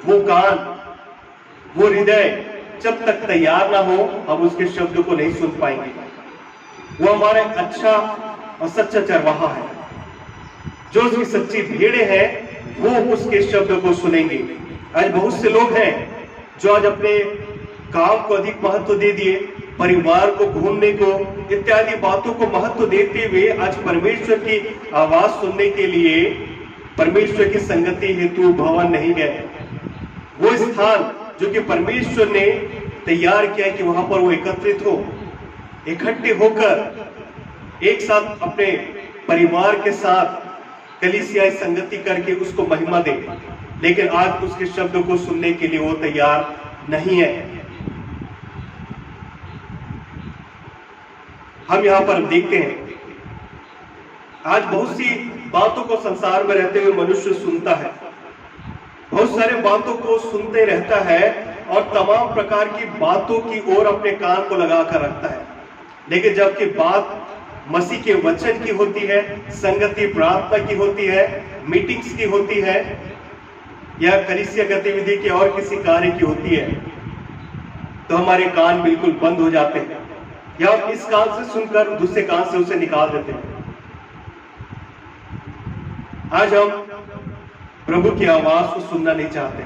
वो कान, वो हृदय जब तक तैयार ना हो, हम उसके शब्द को नहीं सुन पाएंगे। वो हमारा अच्छा और सच्चा चरवाहा है। जो उसकी सच्ची भेड़ें हैं, वो उसके शब्द को सुनेंगे। आज बहुत से लोग हैं जो आज अपने काम को अधिक महत्व दे दिए, परिवार को, घूमने को, इत्यादि बातों को महत्व देते हुए आज परमेश्वर की आवाज सुनने के लिए परमेश्वर की संगति हेतु भवन नहीं गए। वो स्थान जो कि परमेश्वर ने तैयार किया कि वहां पर वो एकत्रित हो, इकट्ठे होकर एक साथ अपने परिवार के साथ कलीसिया संगति करके उसको महिमा दे, लेकिन आज उसके शब्द को सुनने के लिए वो तैयार नहीं है। हम यहां पर देखते हैं आज बहुत सी बातों को संसार में रहते हुए मनुष्य सुनता है, बहुत सारे बातों को सुनते रहता है और तमाम प्रकार की बातों की ओर अपने कान को लगा कर रखता है। लेकिन जबकि बात मसीह के वचन की होती है, संगति प्रार्थना की होती है, मीटिंग्स की होती है, या कलीसिया गतिविधि की और किसी कार्य की होती है, तो हमारे कान बिल्कुल बंद हो जाते हैं, या इस कान से सुनकर दूसरे कान से उसे निकाल देते हैं। आज हम प्रभु की आवाज को सुनना नहीं चाहते।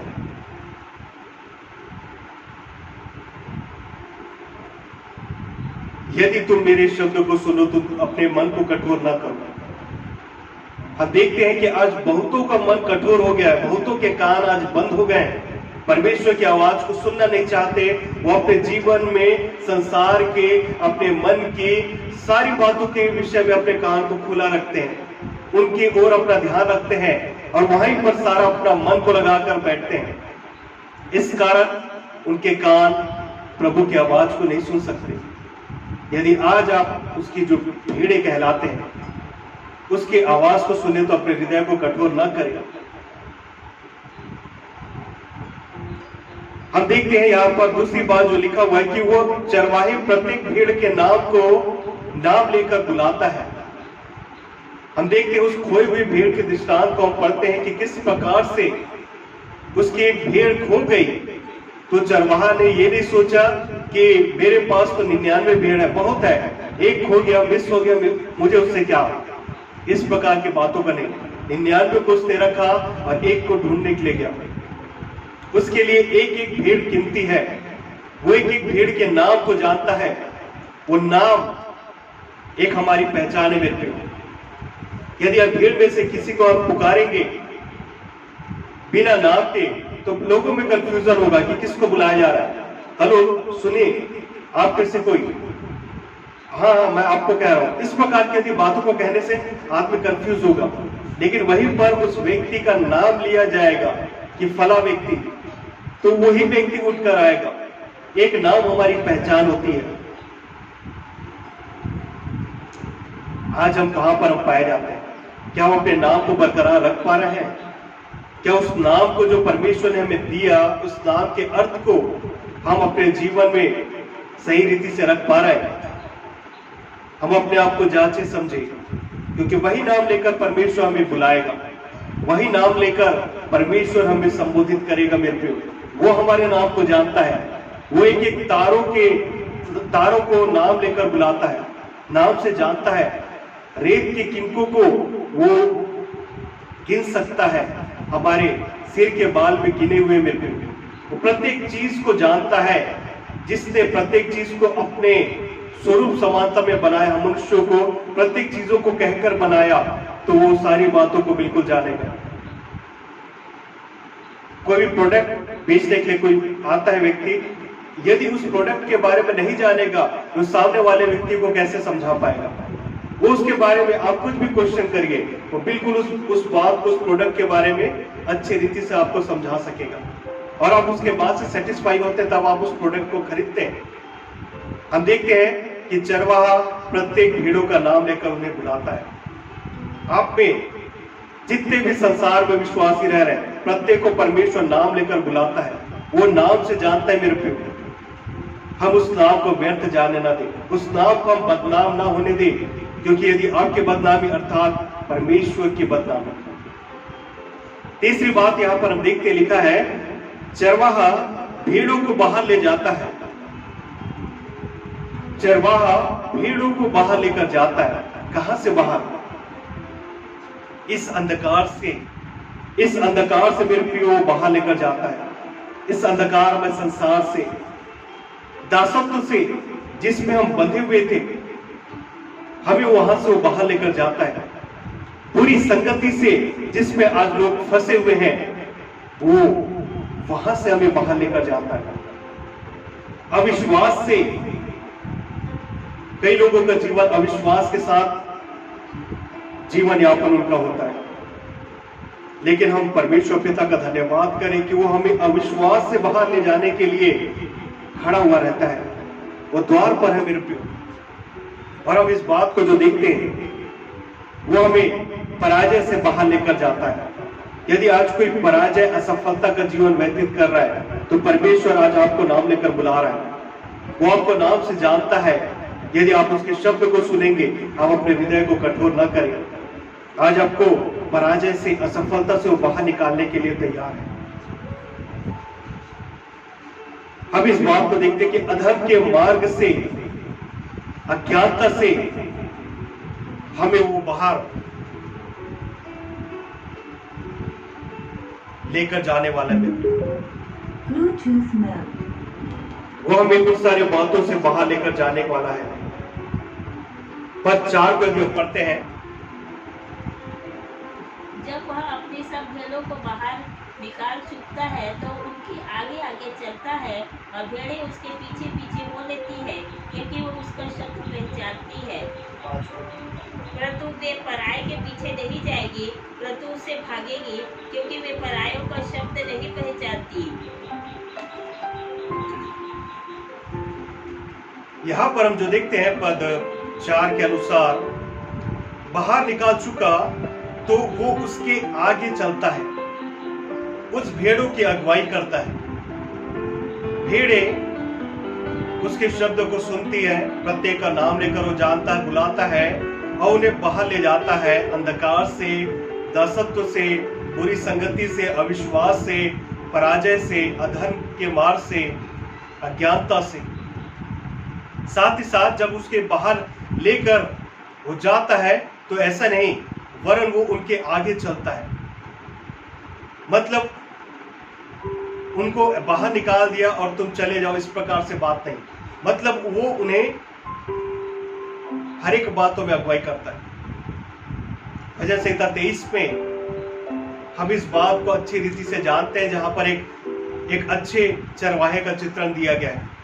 यदि तुम मेरे शब्दों को सुनो तो अपने मन को कठोर ना करो। हम देखते हैं कि आज बहुतों का मन कठोर हो गया है, बहुतों के कान आज बंद हो गए हैं, परमेश्वर की आवाज को सुनना नहीं चाहते। वो अपने जीवन में संसार के, अपने मन की सारी बातों के विषय में अपने कान को खुला रखते हैं, उनकी ओर अपना ध्यान रखते हैं और वहीं पर सारा अपना मन को लगाकर बैठते हैं। इस कारण उनके कान प्रभु की आवाज को नहीं सुन सकते। यदि आज आप उसकी जो भेड़े कहलाते हैं उसकी आवाज को सुने तो अपने हृदय को कठोर ना करें। हम देखते हैं यहाँ पर दूसरी बात जो लिखा हुआ है कि वो चरवाही प्रत्येक भेड़ के नाम को नाम लेकर बुलाता है। हम देखते हैं उस खोई हुई भेड़ के दृष्टांत को हम पढ़ते हैं कि किस प्रकार से उसकी एक भेड़ खो गई तो चरवाहा ने ये नहीं सोचा कि मेरे पास तो 99 भेड़ है, बहुत है, एक खो गया, मिस हो गया, मुझे उससे क्या। इस प्रकार की बातों का नहीं, 99 को उसने रखा और एक को ढूंढने के लिए गया। उसके लिए एक एक भेड़ कीमती है, वो एक एक भेड़ के नाम को जानता है। वो नाम एक हमारी पहचान है मेरे पे। यदि आप भीड़ में से किसी को आप पुकारेंगे बिना नाम के तो लोगों में कंफ्यूजन होगा कि किसको बुलाया जा रहा है। हेलो सुनिए, आप में से कोई, हाँ मैं आपको कह रहा हूं। इस प्रकार की यदि बातों को कहने से आदमी कंफ्यूज होगा, लेकिन वहीं पर उस व्यक्ति का नाम लिया जाएगा कि फला व्यक्ति, तो वही व्यक्ति उठकर आएगा। एक नाम हमारी पहचान होती है। आज हम कहां पर हम पाए जाते हैं? क्या हम अपने नाम को बरकरार रख पा रहे हैं? क्या उस नाम को जो परमेश्वर ने हमें दिया, उस नाम के अर्थ को हम अपने जीवन में सही रीति से रख पा रहे हैं? हम अपने आप को जांचे समझे, क्योंकि वही नाम लेकर परमेश्वर हमें बुलाएगा, वही नाम लेकर परमेश्वर हमें संबोधित करेगा। मेरे प्रिय, वो हमारे नाम को जानता है। वो एक एक तारों को नाम लेकर बुलाता है, नाम से जानता है। रेत के किनकों को वो गिन सकता है, हमारे सिर के बाल में गिने हुए मेरे प्रिय। वो प्रत्येक चीज को जानता है। जिसने प्रत्येक चीज को अपने स्वरूप समानता में बनाया, मनुष्यों को प्रत्येक चीजों को कहकर बनाया, तो वो सारी बातों को बिल्कुल जानेगा। कोई भी प्रोडक्ट बेचने के लिए कोई आता है व्यक्ति, यदि उस प्रोडक्ट के बारे में नहीं जानेगा तो सामने वाले व्यक्ति को कैसे समझा पाएगा? वो उसके बारे में आप कुछ भी क्वेश्चन करिए, वो बिल्कुल उस बात को, उस प्रोडक्ट के बारे में अच्छी रीति से आपको समझा सकेगा, और आप उसके बाद से सेटिस्फाई होते हैं, तब आप उस प्रोडक्ट को खरीदते हैं। हम देखते हैं कि चरवाहा प्रत्येक भेड़ों का नाम लेकर उन्हें बुलाता है। आप में जितने भी संसार में विश्वासी रह रहे हैं, प्रत्येक को परमेश्वर नाम लेकर बुलाता है। वो नाम से जानता है मेरे प्रिय। हम उस नाम को व्यर्थ जाने ना दें, उस नाम को हम बदनाम ना होने दें, क्योंकि यदि आपकी बदनामी अर्थात परमेश्वर की बदनामी। तीसरी बात यहां पर हम देखते लिखा है, चरवाहा भेड़ों को बाहर ले जाता है। चरवाहा भेड़ों को बाहर लेकर जाता है। कहां से बाहर? इस अंधकार से मेरे प्रियो बाहर लेकर जाता है। इस अंधकार में, संसार से, दासत्व से जिसमें हम बंधे हुए थे, हमें वहां से वो बाहर लेकर जाता है। पूरी संगति से जिसमें आज लोग फंसे हुए हैं, वो वहां से हमें बाहर लेकर जाता है। अविश्वास से, कई लोगों का जीवन अविश्वास के साथ जीवन यापन उनका होता है, लेकिन हम परमेश्वर पिता का धन्यवाद करें कि वो हमें अविश्वास से बाहर ले जाने के लिए खड़ा हुआ रहता है। वो द्वार पर है मेरे प्रिय। और हम इस बात को जो देखते हैं वो हमें पराजय से बाहर लेकर जाता है। यदि आज कोई पराजय, असफलता का जीवन व्यतीत कर रहा है, तो परमेश्वर आज आपको नाम लेकर बुला रहा है। वो आपको नाम से जानता है। यदि आप उसके शब्द को सुनेंगे, आप अपने हृदय को कठोर न करें। आज आपको पराजय से, असफलता से वो बाहर निकालने के लिए तैयार है। अब इस बात को देखते हैं कि अधर्म के मार्ग से, अज्ञानता से हमें वो बाहर लेकर जाने वाला है। Bluetooth mode. वो हमें कुछ सारी बातों से बाहर लेकर जाने वाला है। पद 4 को जो पढ़ते हैं, जब वह अपने सब भेड़ों को बाहर निकाल चुकता है तो उनकी आगे आगे चलता है और भेड़ें उसके पीछे पीछे हो लेती है, क्योंकि वो उसका शब्द पहचानती है। परंतु वे पराये के पीछे नहीं जाएगी, परंतु उससे भागेगी, क्योंकि वे परायों का शब्द नहीं पहचानती। यहाँ पर हम जो देखते हैं पद 4 के अनुसार, बाहर निकाल चुका तो वो उसके आगे चलता है, उस भेड़ों की अगुवाई करता है। भेड़ें उसके शब्द को सुनती है, प्रत्येक का नाम लेकर वो जानता है, बुलाता है और उन्हें बाहर ले जाता है अंधकार से, दासत्व से, बुरी संगति से, अविश्वास से, पराजय से, अधर्म के मार्ग से, अज्ञानता से। साथ ही साथ जब उसके बाहर लेकर वो जाता है तो ऐसा नहीं, वरन वो उनके आगे चलता है। मतलब उनको बाहर निकाल दिया और तुम चले जाओ, इस प्रकार से बात नहीं। मतलब वो उन्हें हर एक बातों में अगुवाई करता है। भजन संहिता 23 में हम इस बात को अच्छी रीति से जानते हैं, जहां पर एक अच्छे चरवाहे का चित्रण दिया गया है।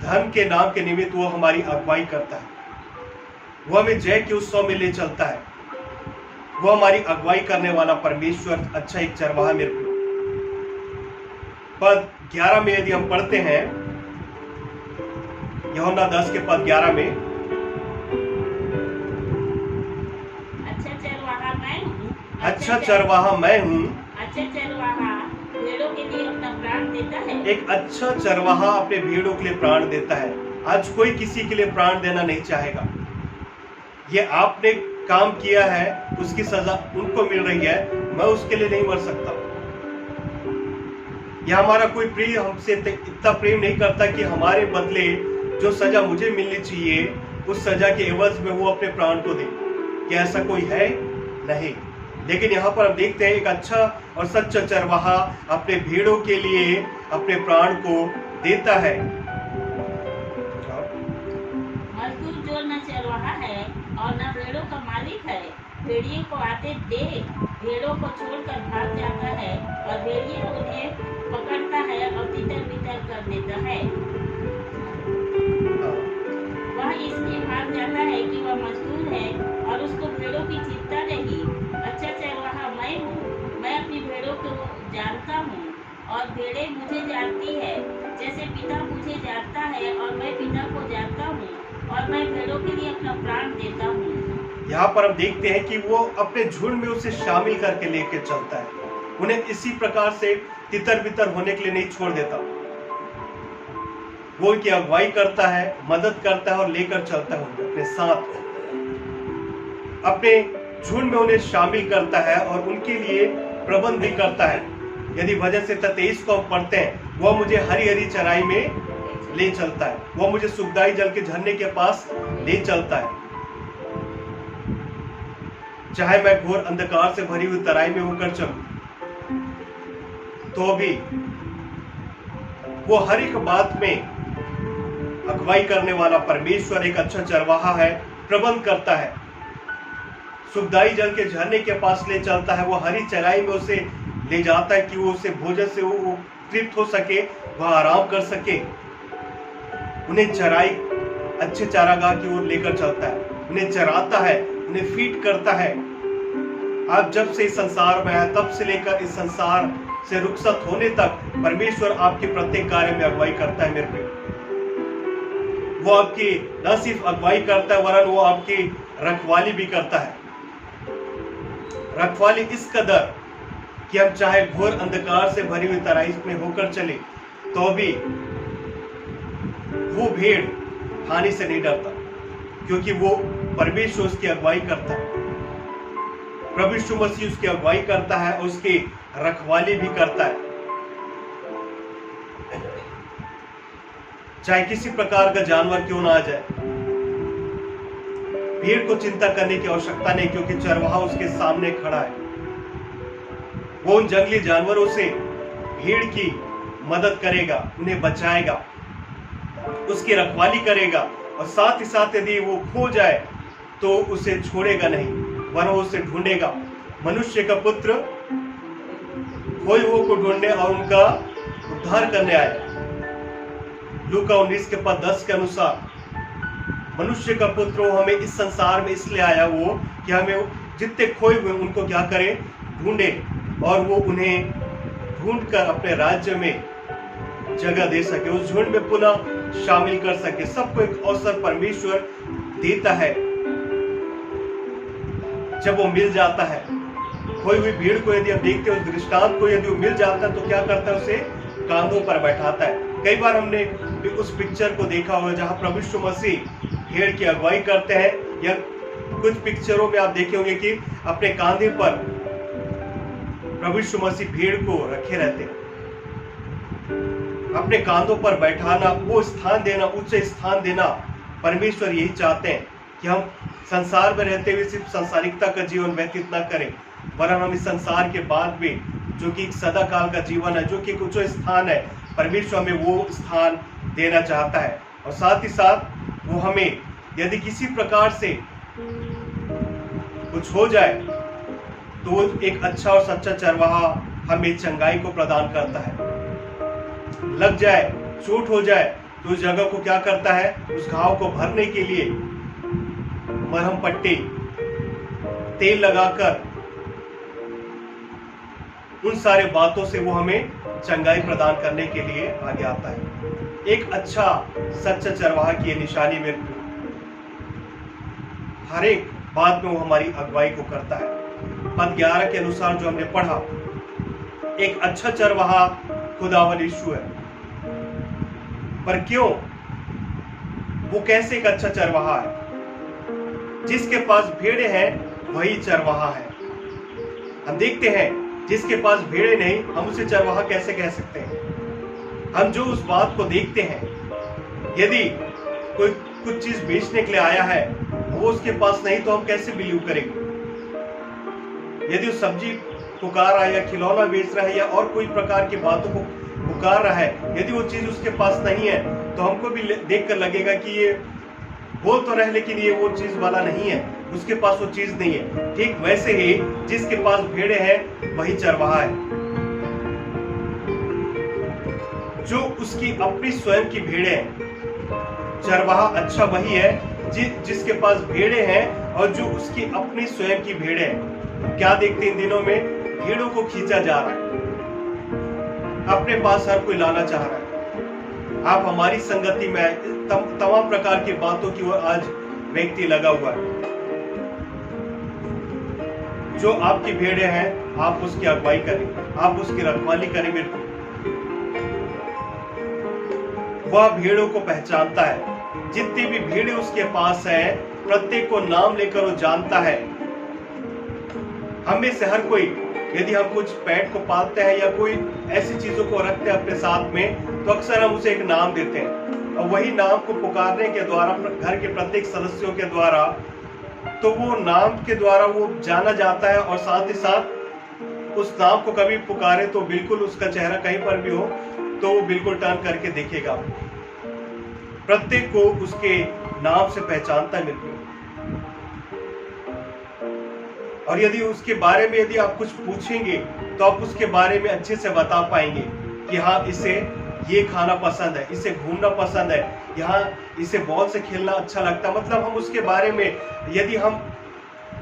धर्म के नाम के निमित्त वो हमारी अगुवाई करता है, वो हमें जय के उत्सव में ले चलता है। वो हमारी अगुवाई करने वाला परमेश्वर अच्छा एक चरवाहा मेरे को। पद 11 में यदि हम पढ़ते हैं, यूहन्ना 10 के पद 11 में, अच्छा चरवाहा मैं हूँ, अच्छा चरवाहा मैं हूँ। अच्छा चरवाहा भेड़ों के लिए अपना प्राण देता है। एक अच्छा चरवाहा अपने भेड़ों के लिए प्राण देता है। आज कोई किसी के लिए प्राण देना नहीं चाहेगा। ये आपने काम किया है, उसकी सजा उनको मिल रही है, मैं उसके लिए नहीं मर सकता। या हमारा कोई प्रिय हमसे इतना प्रेम नहीं करता कि हमारे बदले जो सजा मुझे मिलनी चाहिए, उस सजा के एवज में वो अपने प्राण को दे। क्या ऐसा कोई है? नहीं। लेकिन यहाँ पर हम देखते हैं एक अच्छा और सच्चा चरवाहा अपने भेड़ों के लिए अपने प्राण को देता है। मजदूर जो न चरवाहा है और न भेड़ों का मालिक है, भेड़िए को आते देख भेड़ों को छोड़कर भाग जाता है और भेड़िए उन्हें पकड़ता है और तितर बितर कर देता है। वह इसलिए भाग जाता है कि वह मजदूर है और उसको भेड़ों की चिंता नहीं। अच्छा चरवाहा मैं हूँ, मैं अपनी भेड़ों को जानता हूँ और भेड़ें मुझे जानती है, जैसे पिता मुझे जानता है और मैं पिता को जानता हूँ और मैं भेड़ों के लिए अपना प्राण देता हूँ। यहाँ पर हम देखते हैं कि वो अपने झुंड में उसे शामिल करके लेके चलता है, उन्हें इसी प्रकार से तितर बितर होने के लिए नहीं छोड़ देता। वो उनकी अगुवाई करता है, मदद करता है और लेकर चलता है उन्हें अपने साथ, अपने झुंड में उन्हें शामिल करता है और उनके लिए प्रबंध भी करता है। यदि भजन संहिता 23 को हम पढ़ते हैं, वह मुझे हरी हरी चराई में ले चलता है, वह मुझे सुखदाई जल के झरने के पास ले चलता है। चाहे मैं घोर अंधकार से भरी हुई तराई में होकर चलूं, तो भी वो हर एक बात में अगुवाई करने वाला परमेश्वर एक अच्छा चरवाहा है, प्रबंध करता है। सुखदाई जल के झरने के पास ले चलता है, वो हरी चराई में उसे ले जाता है कि वो उसे भोजन से वो तृप्त हो सके, वह आराम कर सके। उन्हें चराई अच्छे चारागाह की ओर लेकर चलता है, उन्हें चराता है, उन्हें फीड करता है। आप जब से इस संसार में आए, तब से लेकर इस संसार से रुखसत होने तक परमेश्वर आपके प्रत्येक कार्य में अगुवाई करता है मेरे प्रिय। वो आपकी न सिर्फ अगुवाई करता है वरन वो आपकी रखवाली भी करता है। रखवाली इस कदर कि हम चाहे घोर अंधकार से भरी हुई तराई में होकर चले तो भी वो भेड़ हानि से नहीं डरता, क्योंकि वो परमेश्वर उसकी अगुवाई करता है। प्रभु यीशु मसीह उसकी अगुवाई करता है, उसकी रखवाली भी करता है। चाहे किसी प्रकार का जानवर क्यों ना आ जाए, भीड़ को चिंता करने की आवश्यकता नहीं, क्योंकि चरवाहा उसके सामने खड़ा है। वो उन जंगली जानवरों से भीड़ की मदद करेगा, उन्हें बचाएगा, उसकी रखवाली करेगा, और साथ ही साथ यदि वो खो जाए तो उसे छोड़ेगा नहीं, वरन उसे ढूंढेगा। मनुष्य का पुत्र खोए हुओं को ढूंढने और उनका उद्धार करने आया। लूका 19:10 के अनुसार मनुष्य का पुत्र वो हमें इस संसार में इसलिए आया वो कि हमें जितने खोए हुए उनको क्या करे, ढूंढे, और वो उन्हें ढूंढकर अपने राज्य में जगह दे सके, उस झुंड में पुनः शामिल कर सके। सबको एक अवसर परमेश्वर देता है। जब वो मिल जाता है, खोई हुई भीड़ को यदि हम देखते हैं, उस दृष्टांत को यदि वो मिल जाता है तो क्या करता है, उसे कांधों पर बैठाता है। कई बार हमने उस पिक्चर को देखा हुआ जहां प्रभु यीशु मसीह भेड़ की अगुवाई करते हैं, या कुछ पिक्चरों में आप देखे होंगे कि अपने कांधे पर प्रभु यीशु मसीह भीड़ को रखे रहते हैं। अपने कांधों पर बैठाना, वो स्थान देना, उच्च स्थान देना, परमेश्वर यही चाहते हैं कि हम संसार में रहते हुए सिर्फ संसारिकता का जीवन व्यतीत न करें, वरन हम इस संसार के बाद भी, जो कि एक सदा काल का जीवन है, जो कि उच्च स्थान है, परमेश्वर हमें वो स्थान देना चाहता है। और साथ ही साथ वो हमें यदि किसी प्रकार से कुछ हो जाए तो एक अच्छा और सच्चा चरवाहा हमें चंगाई को प्रदान करता है। लग जाए, चोट हो जाए तो उस जगह को क्या करता है, उस घाव को भरने के लिए मरहम पट्टी, तेल लगाकर उन सारे बातों से वो हमें चंगाई प्रदान करने के लिए आगे आता है। एक अच्छा सच्चा चरवाहा की ये निशानी में हर एक बात में वो हमारी अगुवाई को करता है। पद 11 के अनुसार जो हमने पढ़ा, एक अच्छा चरवाहा खुदावन यीशु है। पर क्यों, वो कैसे एक अच्छा चरवाहा है? जिसके पास भेड़े हैं वही चरवाहा है। हम देखते हैं जिसके पास भेड़े नहीं, हम उसे चरवाहा कैसे कह सकते हैं? हम जो उस बात को देखते हैं, यदि कोई कुछ चीज बेचने के लिए आया है, वो उसके पास नहीं तो हम कैसे बिलीव करेंगे? यदि वो सब्जी पुकार रहा है या खिलौना बेच रहा है या और कोई प्रकार की बातों को पुकार रहा है, यदि वो चीज उसके पास नहीं है तो हमको भी देखकर लगेगा कि ये बोल तो रहे लेकिन ये वो चीज वाला नहीं है, उसके पास वो चीज नहीं है। ठीक वैसे ही जिसके पास भेड़े हैं वही चरवाहा है, जो उसकी अपनी स्वयं की भेड़े हैं। चरवाहा अच्छा वही है जिसके पास भेड़े हैं और जो उसकी अपनी स्वयं की भेड़े हैं। क्या देखते इन दिनों में, भेड़ों को खींचा जा रहा है, अपने पास हर कोई लाना चाह रहा है। आप हमारी संगति में तमाम प्रकार की बातों की ओर आज व्यक्ति लगा हुआ है। जो आपकी भेड़े हैं आप उसकी अगुवाई करें, आप उसकी रखवाली करें। मेरे वह भेड़ों को पहचानता है, जितनी भी भेड़े उसके पास है प्रत्येक को नाम लेकर वो जानता है। हम में से हर कोई यदि हम कुछ पेट को पालते हैं या कोई ऐसी चीजों को रखते हैं अपने साथ में, तो अक्सर हम उसे एक नाम देते हैं और वही नाम को पुकारने के द्वारा घर के प्रत्येक सदस्यों के द्वारा, तो वो नाम के द्वारा वो जाना जाता है। और साथ ही साथ उस नाम को कभी पुकारे तो बिल्कुल उसका चेहरा कहीं पर भी हो तो वो बिल्कुल टर्न करके देखेगा। प्रत्येक को उसके नाम से पहचानता है मित्र। और यदि उसके बारे में यदि आप कुछ पूछेंगे तो आप उसके बारे में अच्छे से बता पाएंगे कि हाँ, इसे ये खाना पसंद है, इसे घूमना पसंद है, यहाँ इसे बॉल से खेलना अच्छा लगता है। मतलब हम उसके बारे में यदि हम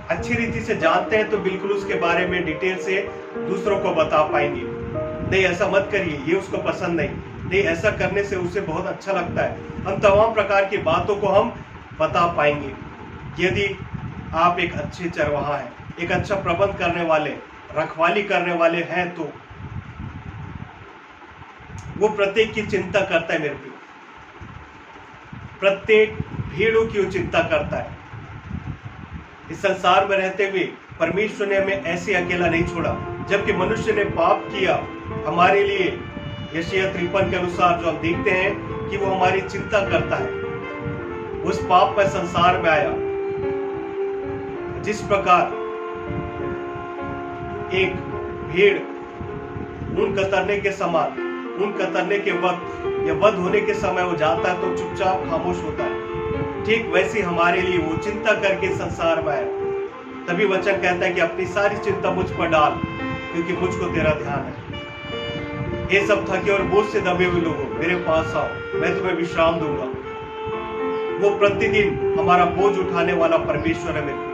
अच्छी रीति से जानते हैं तो बिल्कुल उसके बारे में डिटेल से दूसरों को बता पाएंगे। नहीं, ऐसा मत करिए, ये उसको पसंद नहीं। नहीं, ऐसा करने से उसे बहुत अच्छा लगता है। हम तमाम प्रकार की बातों को हम बता पाएंगे। यदि आप एक अच्छे चरवाहा हैं, एक अच्छा प्रबंध करने वाले, रखवाली करने वाले हैं, तो वो प्रत्येक की चिंता करता है। मेरे प्रिय, प्रत्येक भीड़ों की वो चिंता करता है। इस संसार में रहते हुए परमेश्वर ने हमें ऐसे अकेला नहीं छोड़ा। जबकि मनुष्य ने पाप किया हमारे लिए, यशायाह 53 के अनुसार जो हम देखते हैं कि वो हमारी चिंता करता है, उस पाप में संसार में आया। जिस प्रकार एक भीड़ ऊन कतरने के समान, ऊन कतरने के वक्त या वध होने के समय वो जाता है तो चुपचाप खामोश होता है, ठीक वैसे हमारे लिए वो चिंता करके संसार में आया। तभी वचन कहता है कि अपनी सारी चिंता मुझ पर डाल, क्योंकि मुझको तेरा ध्यान है। ये सब थके और बोझ से दबे हुए लोगों, मेरे पास आओ, मैं तुम्हें विश्राम दूंगा। वो प्रतिदिन हमारा बोझ उठाने वाला परमेश्वर है। मेरे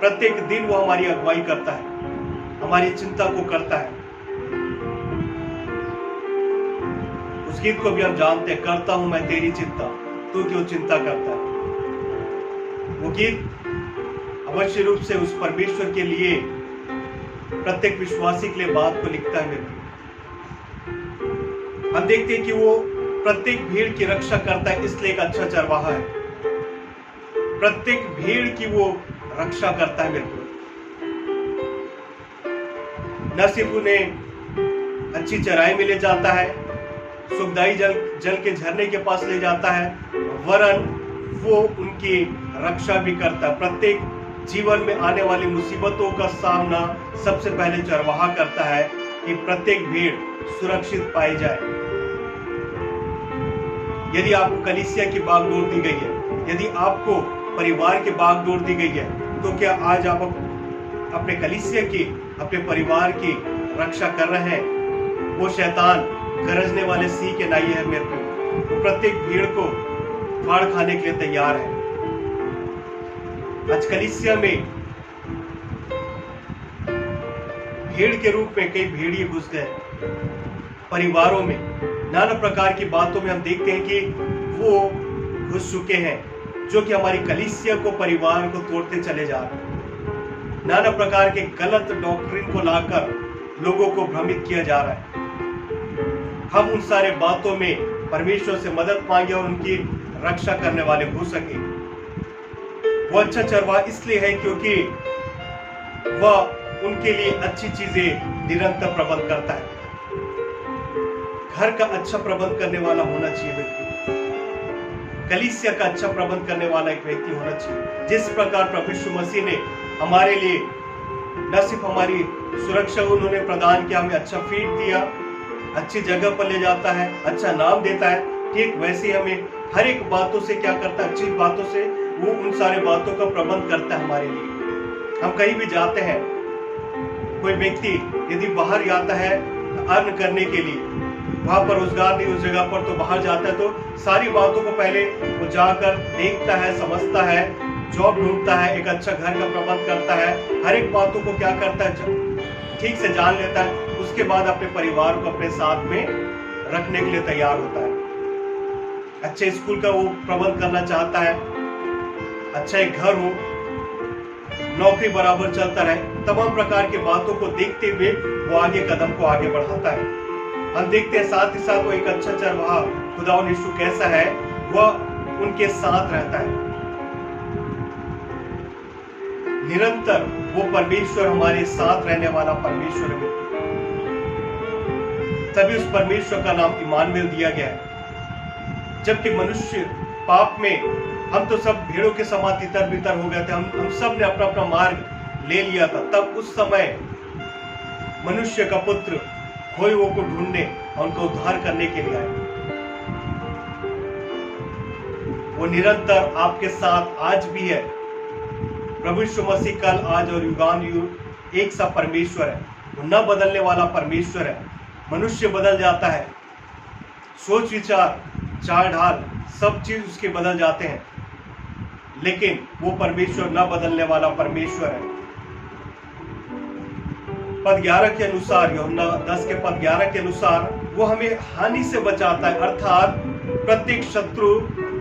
प्रत्येक दिन वो हमारी अगुवाई करता है, हमारी चिंता को करता है। उस गीत को भी हम जानते हैं, करता हूं मैं तेरी चिंता, तू क्यों चिंता करता है। वो गीत अवश्य रूप से उस परमेश्वर के लिए, प्रत्येक विश्वासी के लिए बात को लिखता है। मेरे हम देखते हैं कि वो प्रत्येक भीड़ की रक्षा करता है, इसलिए एक अच्छा चरवाहा है। प्रत्येक भीड़ की वो रक्षा करता है। मेरे को न सिर्फ उन्हें अच्छी चराई में ले जाता है, सुखदायी जल के झरने के पास ले जाता है, वरन वो उनकी रक्षा भी करता है। प्रत्येक जीवन में आने वाली मुसीबतों का सामना सबसे पहले चरवाहा करता है कि प्रत्येक भीड़ सुरक्षित पाई जाए। यदि आपको कलीसिया की बागडोर दी गई है, यदि आपको परिवार की बागडोर दी गई है, तो क्या आज आप अपने कलीसिया की, अपने परिवार की रक्षा कर रहे हैं? वो शैतान गरजने वाले सिंह के नाई है। मेरे को वो प्रत्येक भीड़ को फाड़ खाने के लिए तैयार है। आज कलीसिया में भीड़ के रूप में कई भेड़िए घुस गए। परिवारों में नाना प्रकार की बातों में हम देखते हैं कि वो घुस चुके हैं, जो कि हमारी कलीसिया को, परिवार को तोड़ते चले जा रहे हैं। नाना प्रकार के गलत डॉक्ट्रिन को लाकर लोगों को भ्रमित किया जा रहा है। हम उन सारे बातों में परमेश्वर से मदद मांगे और उनकी रक्षा करने वाले हो सके। वो अच्छा चरवाहा इसलिए है क्योंकि वह उनके लिए अच्छी चीजें निरंतर प्रबंध करता है। घर का अच्छा प्रबंध करने वाला होना चाहिए व्यक्ति, कलीसिया का अच्छा प्रबंध करने वाला एक व्यक्ति होना चाहिए। जिस प्रकार प्रभु यीशु मसीह ने हमारे लिए न सिर्फ हमारी सुरक्षा उन्होंने प्रदान किया, हमें अच्छा फीड दिया, अच्छी जगह पर ले जाता है, अच्छा नाम देता है, ठीक वैसे हमें हर एक बातों से क्या करता है, अच्छी बातों से वो उन सारे बातों का प्रबंध करता है हमारे लिए। हम कहीं भी जाते हैं, कोई व्यक्ति यदि बाहर जाता है अर्न करने के लिए, वहां पर रोजगार नहीं उस जगह पर, तो बाहर जाता है तो सारी बातों को पहले वो जाकर देखता है, समझता है, जॉब ढूंढता है, एक अच्छा घर का प्रबंध करता है, हर एक बातों को क्या करता है ठीक से जान लेता है। उसके बाद अपने परिवार को अपने साथ में रखने के लिए तैयार होता है। अच्छे स्कूल का वो प्रबंध करना चाहता है, अच्छा एक घर हो, नौकरी बराबर चलता रहे, तमाम प्रकार की बातों को देखते हुए वो आगे कदम को आगे बढ़ाता है। हम देखते हैं साथ ही साथ वो एक अच्छा चरवाहा खुदावंद यीशु कैसा है, वह उनके साथ रहता है। निरंतर वो परमेश्वर हमारे साथ रहने वाला परमेश्वर है। तभी उस परमेश्वर का नाम इमानुएल दिया गया है। जबकि मनुष्य पाप में, हम तो सब भेड़ों के समान तितर बितर हो गए थे, हम सब ने अपना अपना मार्ग ले लिया था। तब उस समय मनुष्य का पुत्र खोए हुओं को ढूंढने और उनको उद्धार करने के लिए आए। वो निरंतर आपके साथ आज भी है। प्रभु यीशु मसीह कल, आज और युगान युग एक सा परमेश्वर है। वो न बदलने वाला परमेश्वर है। मनुष्य बदल जाता है, सोच विचार, चाल ढाल, सब चीज उसके बदल जाते हैं, लेकिन वो परमेश्वर न बदलने वाला परमेश्वर है। पद 11 के अनुसार, यूहन्ना 10 के पद 11 के अनुसार वो हमें हानि से बचाता है, अर्थात प्रत्येक शत्रु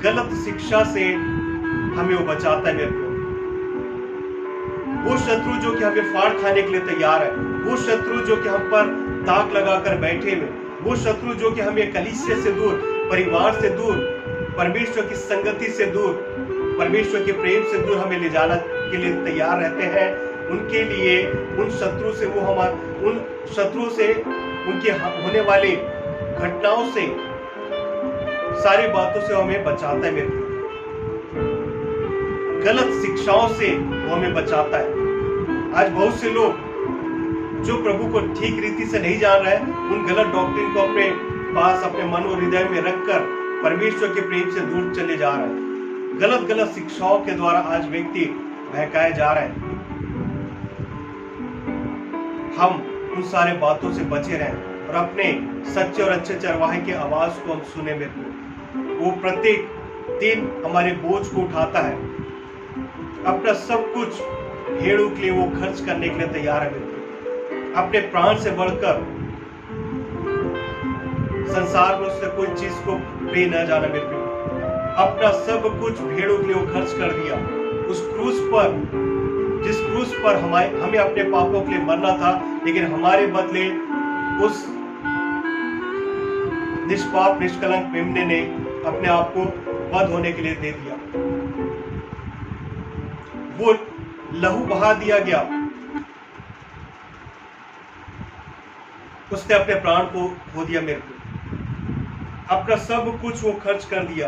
गलत शिक्षा से हमें वो बचाता है। मेरे को वो शत्रु जो कि हमें फाड़ खाने के लिए तैयार है, वो शत्रु जो कि हम पर ताक लगाकर बैठे हुए, वो शत्रु जो कि हमें कलीसिया से दूर, परिवार से दूर, परमेश्वर की संगति से दूर, परमेश्वर के प्रेम से दूर हमें ले जाना के लिए तैयार रहते हैं, उनके लिए उन शत्रु से उन शत्रुओं से, उनके होने वाली घटनाओं से, सारी बातों से हमें बचाता है। मेरे गलत शिक्षाओं से वो हमें बचाता है। आज बहुत से लोग जो प्रभु को ठीक रीति से नहीं जान रहे हैं, उन गलत डॉक्ट्रिन को अपने पास, अपने मन और हृदय में रखकर परमेश्वर के प्रेम से दूर चले जा रहे हैं। गलत गलत शिक्षाओं के द्वारा आज व्यक्ति बहकाए जा रहे हैं। हम उन सारे बातों से बचे रहें और अपने सच्चे और अच्छे चरवाहे की आवाज को हम सुने। मेरे को वो प्रत्येक दिन हमारे बोझ को उठाता है, अपना सब कुछ भेड़ों के लिए वो खर्च करने के लिए तैयार है। मेरे को अपने प्राण से बढ़कर संसार में उससे कोई चीज को प्रिय न जाना। मेरे को अपना सब कुछ भेड़ों के लिए वो खर्च कर दिया उस क्रूस पर, जिस क्रूस पर हमें अपने पापों के लिए मरना था, लेकिन हमारे बदले उस निष्पाप निष्कलंक मेमने ने अपने आप को वध होने के लिए दे दिया। वो लहू बहा दिया गया, उसने अपने प्राण को खो दिया। मेरे को अपना सब कुछ वो खर्च कर दिया।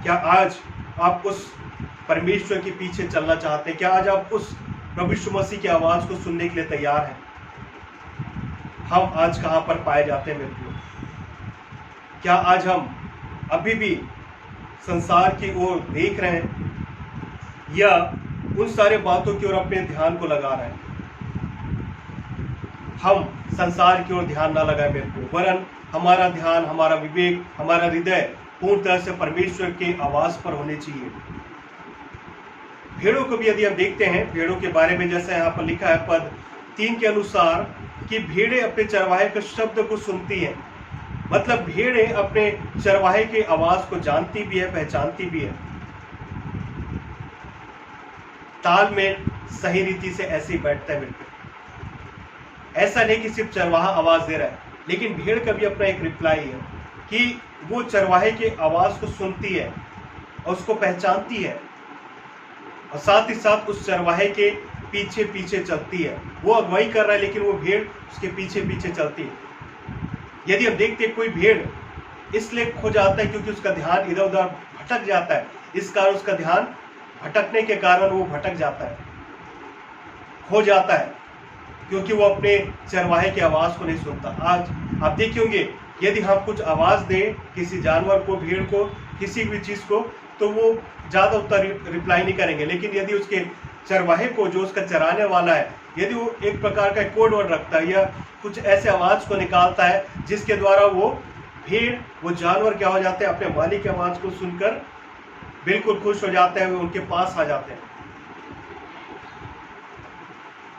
क्या आज आप उस परमेश्वर के पीछे चलना चाहते हैं? क्या आज आप उस प्रभु यीशु मसीह की आवाज को सुनने के लिए तैयार हैं? हम आज कहां पर पाए जाते हैं? मेरे को क्या आज हम अभी भी संसार की ओर देख रहे हैं या उन सारे बातों की ओर अपने ध्यान को लगा रहे हैं? हम संसार की ओर ध्यान ना लगाए मेरे को, वरन हमारा ध्यान, हमारा विवेक, हमारा हृदय पूर्ण तरह से परमेश्वर की आवाज पर होने चाहिए। भेड़ों को भी यदि हम देखते हैं, भेड़ों के बारे में जैसा यहाँ पर लिखा है पद 3 के अनुसार कि भेड़ें अपने चरवाहे के शब्द को सुनती हैं। मतलब भेड़ें अपने चरवाहे की आवाज को जानती भी है, पहचानती भी है। ताल में सही रीति से ऐसे ही बैठता है। बिल्कुल ऐसा नहीं कि सिर्फ चरवाहा आवाज दे रहा है, लेकिन भेड़ का भी अपना एक रिप्लाई है कि वो चरवाहे की आवाज को सुनती है और उसको पहचानती है और साथ ही साथ उस चरवाहे के पीछे पीछे चलती है। वो अगुवाई कर रहा है, लेकिन वो भेड़ उसके पीछे पीछे चलती है। यदि हम देखते हैं कोई भेड़ इसलिए खो जाता है क्योंकि उसका ध्यान इधर उधर भटक जाता है, इस कारण उसका ध्यान भटकने के कारण वो भटक जाता है, खो जाता है, क्योंकि वो अपने चरवाहे की आवाज को नहीं सुनता। आज आप देखे होंगे यदि हम कुछ आवाज दें किसी जानवर को, भीड़ को, किसी भी चीज को, तो वो ज्यादा उत्तर रिप्लाई नहीं करेंगे। लेकिन यदि उसके चरवाहे को, जो उसका चराने वाला है, यदि वो एक प्रकार का कोड वर्ड रखता है या कुछ ऐसे आवाज को निकालता है जिसके द्वारा वो भीड़, वो जानवर क्या हो जाते हैं, अपने मालिक की आवाज को सुनकर बिल्कुल खुश हो जाते हैं, उनके पास आ जाते हैं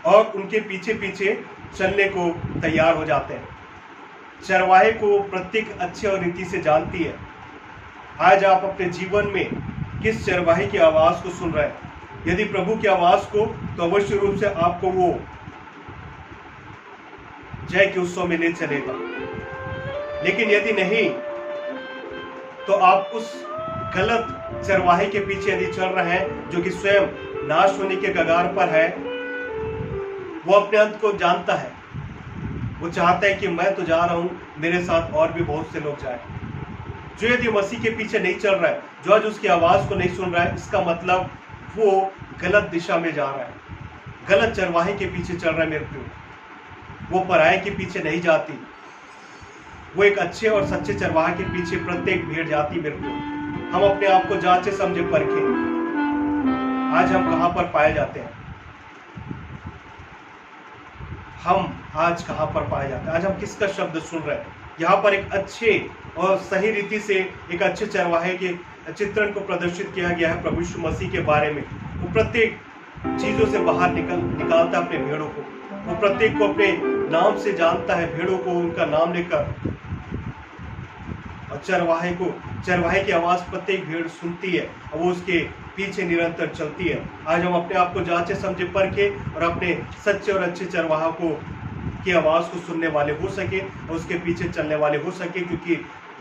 और उनके पीछे पीछे चलने को तैयार हो जाते हैं। चरवाहे को प्रत्येक अच्छे और रीति से जानती है। आज आप अपने जीवन में किस चरवाहे की आवाज को सुन रहे हैं? यदि प्रभु की आवाज को, तो अवश्य रूप से आपको वो जय के उत्सव में ले चलेगा। लेकिन यदि नहीं, तो आप उस गलत चरवाहे के पीछे यदि चल रहे हैं, जो कि स्वयं नाश होने के कगार पर है। वो अपने अंत को जानता है, वो चाहता है कि मैं तो जा रहा हूं, मेरे साथ और भी बहुत से लोग जाए। जो यदि मसीह के पीछे नहीं चल रहा है, जो आज उसकी आवाज को नहीं सुन रहा है, इसका मतलब वो गलत दिशा में जा रहा है, गलत चरवाहे के पीछे चल रहा है। मेरे को वो पराये के पीछे नहीं जाती, वो एक अच्छे और सच्चे चरवाहे के पीछे प्रत्येक भेड़ जाती। मेरे को हम अपने आप को जांचे समझे परखें, आज हम कहां पर पाए जाते हैं? हम आज कहां पर पाए जाते हैं? आज हम किसका शब्द सुन रहे हैं? यहाँ पर एक अच्छे और सही रीति से एक अच्छे चरवाहे के चित्रण को प्रदर्शित किया गया है प्रभु यीशु मसीह के बारे में। वो प्रत्येक चीजों से बाहर निकालता है अपने भेड़ों को। वो प्रत्येक को अपने नाम से जानता है, भेड़ों को उनका नाम लेकर। और चरवाहे की आवाज प्रत्येक भेड़ सुनती है और वो उसके पीछे निरंतर चलती है। आज हम अपने आप को जांचे समझे परखे और अपने सच्चे और अच्छे चरवाहा की आवाज को सुनने वाले हो सके और उसके पीछे चलने वाले हो सके, क्योंकि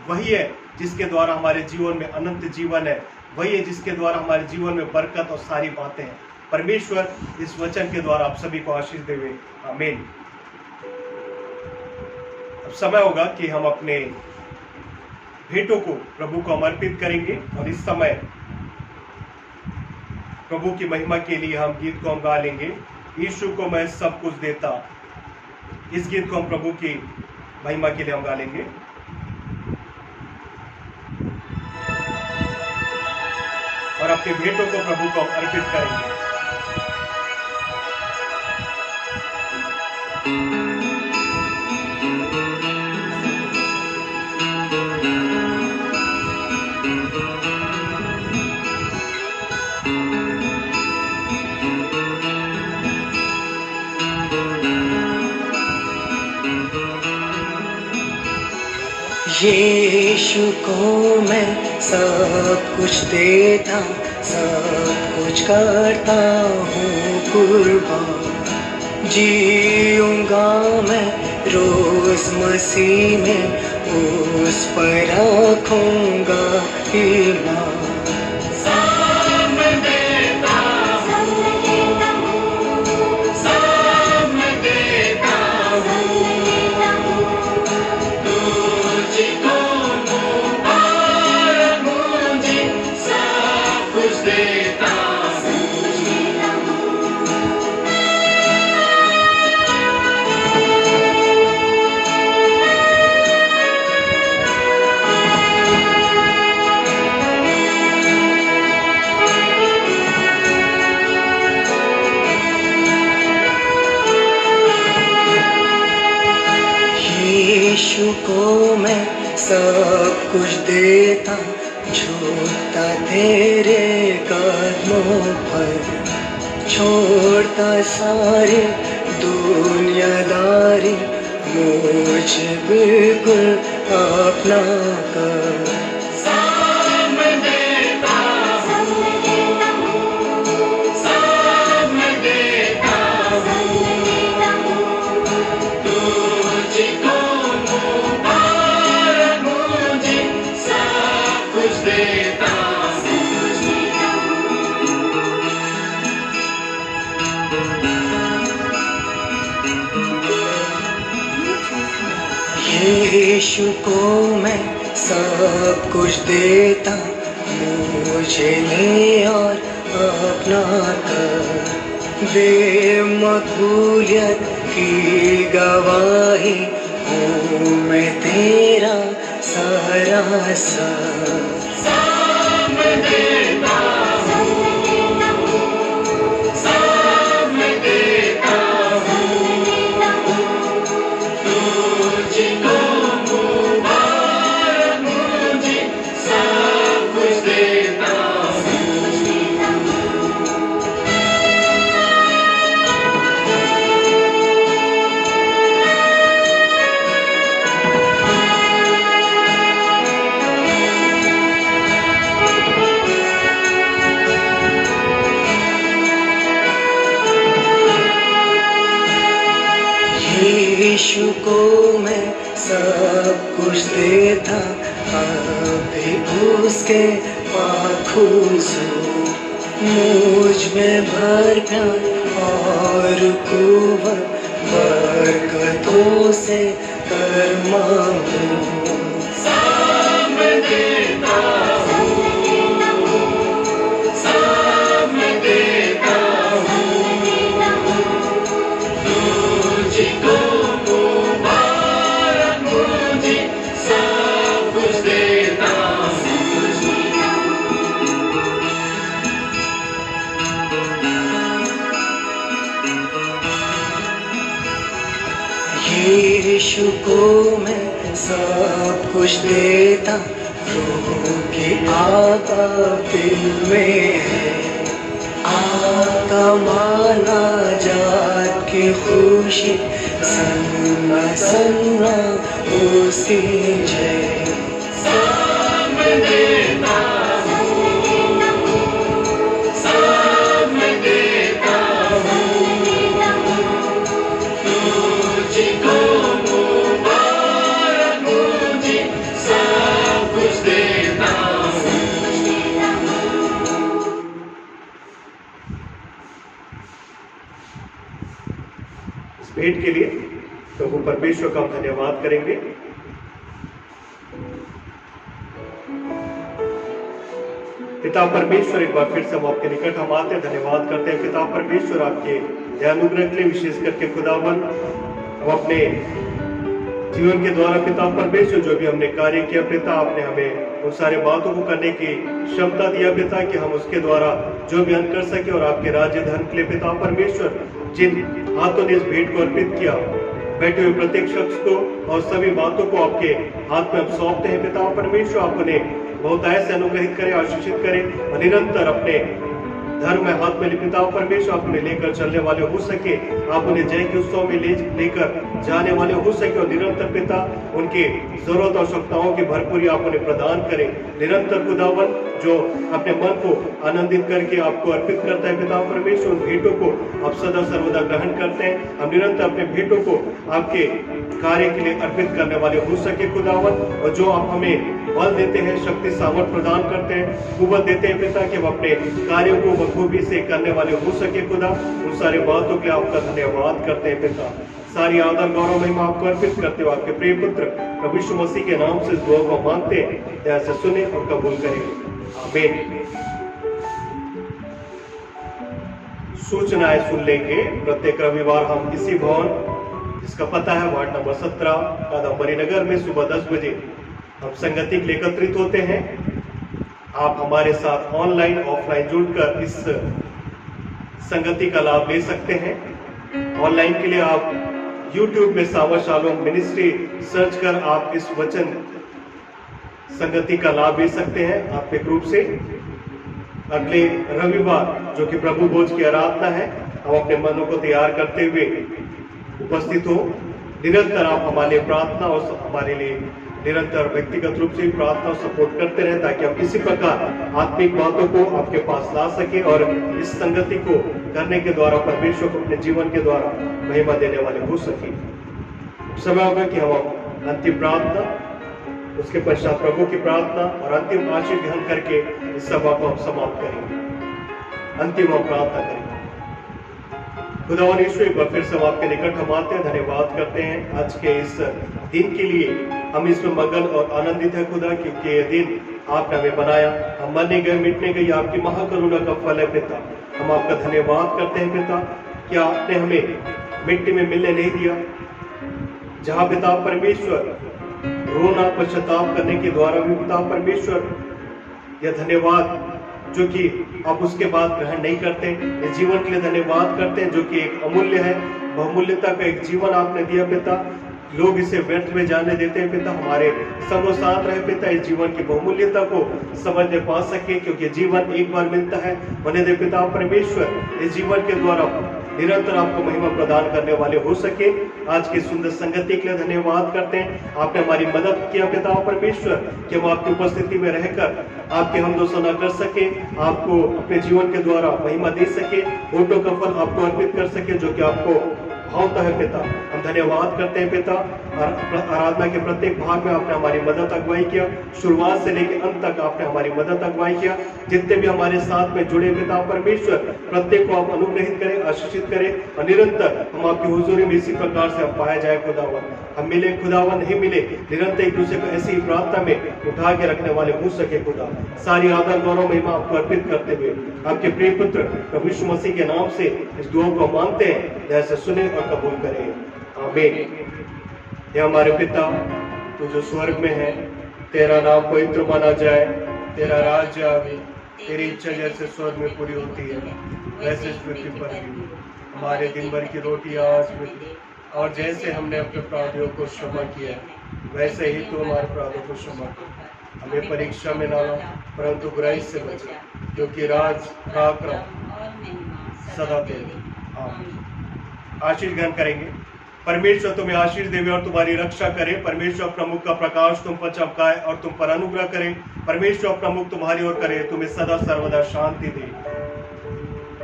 वही है जिसके द्वारा हमारे जीवन में अनंत जीवन है, वही है जिसके द्वारा हमारे जीवन में बरकत और सारी बातें हैं। परमेश्वर इस वचन के द्वारा आप सभी को आशीष देवे, आमीन। अब समय होगा कि हम अपने भेंटों को प्रभु को समर्पित करेंगे और इस समय प्रभु की महिमा के लिए हम गीत को हम गा लेंगे, यीशु को मैं सब कुछ देता। इस गीत को हम प्रभु की महिमा के लिए हम गा लेंगे। और अपने भेंटों को प्रभु को हम अर्पित करेंगे। यीशु को मैं सब कुछ देता, सब कुछ करता हूँ कुर्बान। जीऊँगा मैं रोज मसीह में, उस पर रखूँगा ईमान। यीशु को मैं सब कुछ देता, झुकता तेरे कदमों पर, छोड़ता सारी दुनियादारी, मुझे बिल्कुल अपना कर। यीशु को मैं सब कुछ देता, मुझे ले और अपना कर। बेमकबूलियत की गवाही हूँ मैं तेरा सारा सार। यीशु को मैं सब कुछ देता, अभी उसके पाखुस मुझ में भर प्यार और कुव्वत, बरकतों से कर मांगू। यीशु को मैं सब कुछ देता, प्रभु की आका दिल में है, आका माना जात की खुशी सन्ना सन्ना उसकी जय सब देता भेंट के लिए प्रभु परमेश्वर का हम धन्यवाद करेंगे। पिता परमेश्वर, एक बार फिर से हम आपके निकट हम आते हैं, धन्यवाद करते हैं पिता परमेश्वर आपके दयानुग्रह के लिए, विशेष करके खुदावन हम अपने जीवन के द्वारा पिता परमेश्वर जो भी हमने कार्य किया पिता, आपने हमें उन सारे बातों को करने की क्षमता दिया पिता कि हम उसके द्वारा जो भी कर सके और आपके राज्य धर्म के लिए पिता परमेश्वर जिन हाथों ने इस भेंट को अर्पित किया, बैठे हुए प्रत्येक शख्स को और सभी बातों को आपके हाथ में हम सौंपते हैं पिता परमेश्वर। आप उन्हें बहुत ऐसे अनुग्रहित करें, आशीषित करें और निरंतर अपने धर्म में हाथ में पिता परमेश्वर आप उन्हें लेकर चलने वाले हो सके, आप उन्हें जय के उत्सव में लेकर जाने वाले हो सके और निरंतर पिता उनकी जरूरत और आवश्यकताओं की भरपूरी आप उन्हें प्रदान करें। निरंतर खुदावन जो अपने मन को आनंदित करके आपको अर्पित करता है पिता परमेश्वर, उन भेंटों को आप सदा सर्वदा ग्रहण करते हैं। हम निरंतर अपने भेंटों को आपके कार्य के लिए अर्पित करने वाले हो सके खुदावन, और जो आप हमें बल देते हैं, शक्ति सामर्थ प्रदान करते हैं, कुवत देते हैं पिता कि हम अपने कार्यों को बखूबी से करने वाले हो सके खुदा, उन सारे बातों के लिए आपका धन्यवाद करते हैं पिता। सारी आदर गौरव महिमा आपको अर्पित करते हो आपके प्रिय पुत्र प्रभु यीशु मसीह के नाम से दुआ को मांगते हैं, दया से सुने और कबूल करें, आमीन। सूचनाएं सुन लेंगे। प्रत्येक रविवार हम इसी भवन, जिसका पता है वार्ड नंबर 17 कादम्बरी नगर में, सुबह 10 बजे हम संगति के लिए एकत्रित होते हैं। आप हमारे साथ ऑनलाइन ऑफलाइन जुड़कर इस संगति का लाभ ले सकते हैं। ऑनलाइन के लिए आप YouTube में सावर शालोम मिनिस्ट्री सर्च कर आप इस वचन संगति का लाभ ले सकते हैं आत्मिक रूप से। अगले रविवार जो कि प्रभु भोज की आराधना है, हम अपने मनों को तैयार करते हुए उपस्थित हो। निरंतर आप हमारे प्रार्थना और हमारे लिए निरंतर व्यक्तिगत रूप से प्रार्थना और सपोर्ट करते रहे, ताकि हम किसी प्रकार आत्मिक बातों को आपके पास ला सके और इस संगति को करने के द्वारा परमेश्वर को अपने जीवन के द्वारा महिमा देने वाले हो सके। समय होगा कि हम अंतिम प्रार्थना, उसके पश्चात प्रभु की प्रार्थना और अंतिम आशीष ग्रहण करके इस सभा को हम समाप्त करेंगे। अंतिम हम प्रार्थना करेंगे। खुदावन यीशु, एक बार फिर से आपके निकट हम आते हैं, धन्यवाद करते हैं आज के इस दिन के लिए। हम इसमें मगन और आनंदित है खुदा, क्योंकि ये दिन आपने हमें बनाया, हम मरने गए मिटने गए, आपकी महाकरुणा का फल है पिता। हम आपका धन्यवाद करते हैं पिता कि आपने हमें मिट्टी में मिलने नहीं दिया, जहाँ पिता परमेश्वर रोना पश्चाताप करने के द्वारा भी पिता परमेश्वर यह धन्यवाद जो कि आप उसके बाद ग्रहण नहीं करते, इस जीवन के लिए धन्यवाद करते हैं जो कि एक अमूल्य है, बहुमूल्यता का एक जीवन आपने दिया पिता। लोग इसे व्यर्थ में जाने देते हैं पिता, हमारे संगो साथ रहे पिता, इस जीवन की बहुमूल्यता को समझने पा सके, क्योंकि जीवन एक बार मिलता है। बने दे पिता परमेश्वर इस जीवन के द्वारा निरंतर आपको महिमा प्रदान करने वाले हो सके। आज की सुंदर संगति के लिए धन्यवाद करते हैं। आपने हमारी मदद किया पिता परमेश्वर कि हम आपकी उपस्थिति में रहकर आपके हम दोस्तों न कर सके, आपको अपने जीवन के द्वारा महिमा दे सके, होठों का फल आपको अर्पित कर सके जो कि आपको भावता है पिता। हम धन्यवाद करते हैं पिता, आराधना के प्रत्येक भाग में आपने हमारी मदद अगुवाई किया, शुरुआत से लेकर अंत तक आपने हमारी मदद अगुवाई किया। जितने भी हमारे साथ में जुड़े पिता परमेश्वर, प्रत्येक को आप अनुग्रहित करें, आशीषित करें और निरंतर हम आपकी हुजूरी में इसी प्रकार से हम पाया जाए खुदावन। हम मिले खुदावन नहीं मिले, निरंतर एक दूसरे को ऐसी प्रार्थना में उठा के रखने वाले हो सके खुदा। सारी आदर गौरव महिमा आपको अर्पित करते हुए आपके प्रिय पुत्र प्रभु यीशु मसीह के नाम से इस दुआ को मांगते हैं, जैसे सुने और कबूल करें, आमीन। हे हमारे पिता, तू जो स्वर्ग में है, तेरा नाम पवित्र माना जाए, तेरा राज्य आवे, तेरी इच्छा जैसे स्वर्ग में पूरी होती है वैसे इस पृथ्वी पर भी। हमारे दिन भर की रोटी आज मिले, और जैसे हमने अपने अपराधियों को क्षमा किया वैसे ही तू हमारे अपराधों को क्षमा कर। हमें परीक्षा में ना ला, परंतु बुराई से बचा, क्योंकि राज पराक्रम सदा तेरे। आमीन। आशीष ग्रहण करेंगे। परमेश्वर तुम्हें आशीष देवे और तुम्हारी रक्षा करे। परमेश्वर अपना मुख का प्रकाश तुम पर चमकाए और तुम पर अनुग्रह करे। परमेश्वर अपना मुख तुम्हारी ओर करे, तुम्हें सदा सर्वदा शांति दे।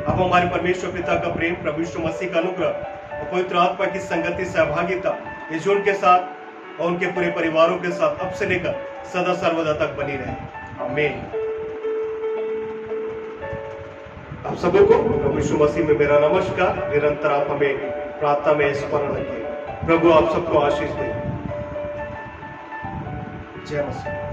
अब हमारे परमेश्वर पिता का प्रेम, प्रभु यीशु मसीह का अनुग्रह और पवित्र आत्मा की संगति, सहभागिता इस जून के साथ और उनके पूरे परिवारों के साथ अब से लेकर सदा सर्वदा तक बनी रहे। आमीन। आप सबों को प्रभु यीशु मसीह में मेरा नमस्कार। निरंतर आप हमें प्रार्थना में स्मरण रखें। प्रभु आप सबको आशीष दे। जय मसीह।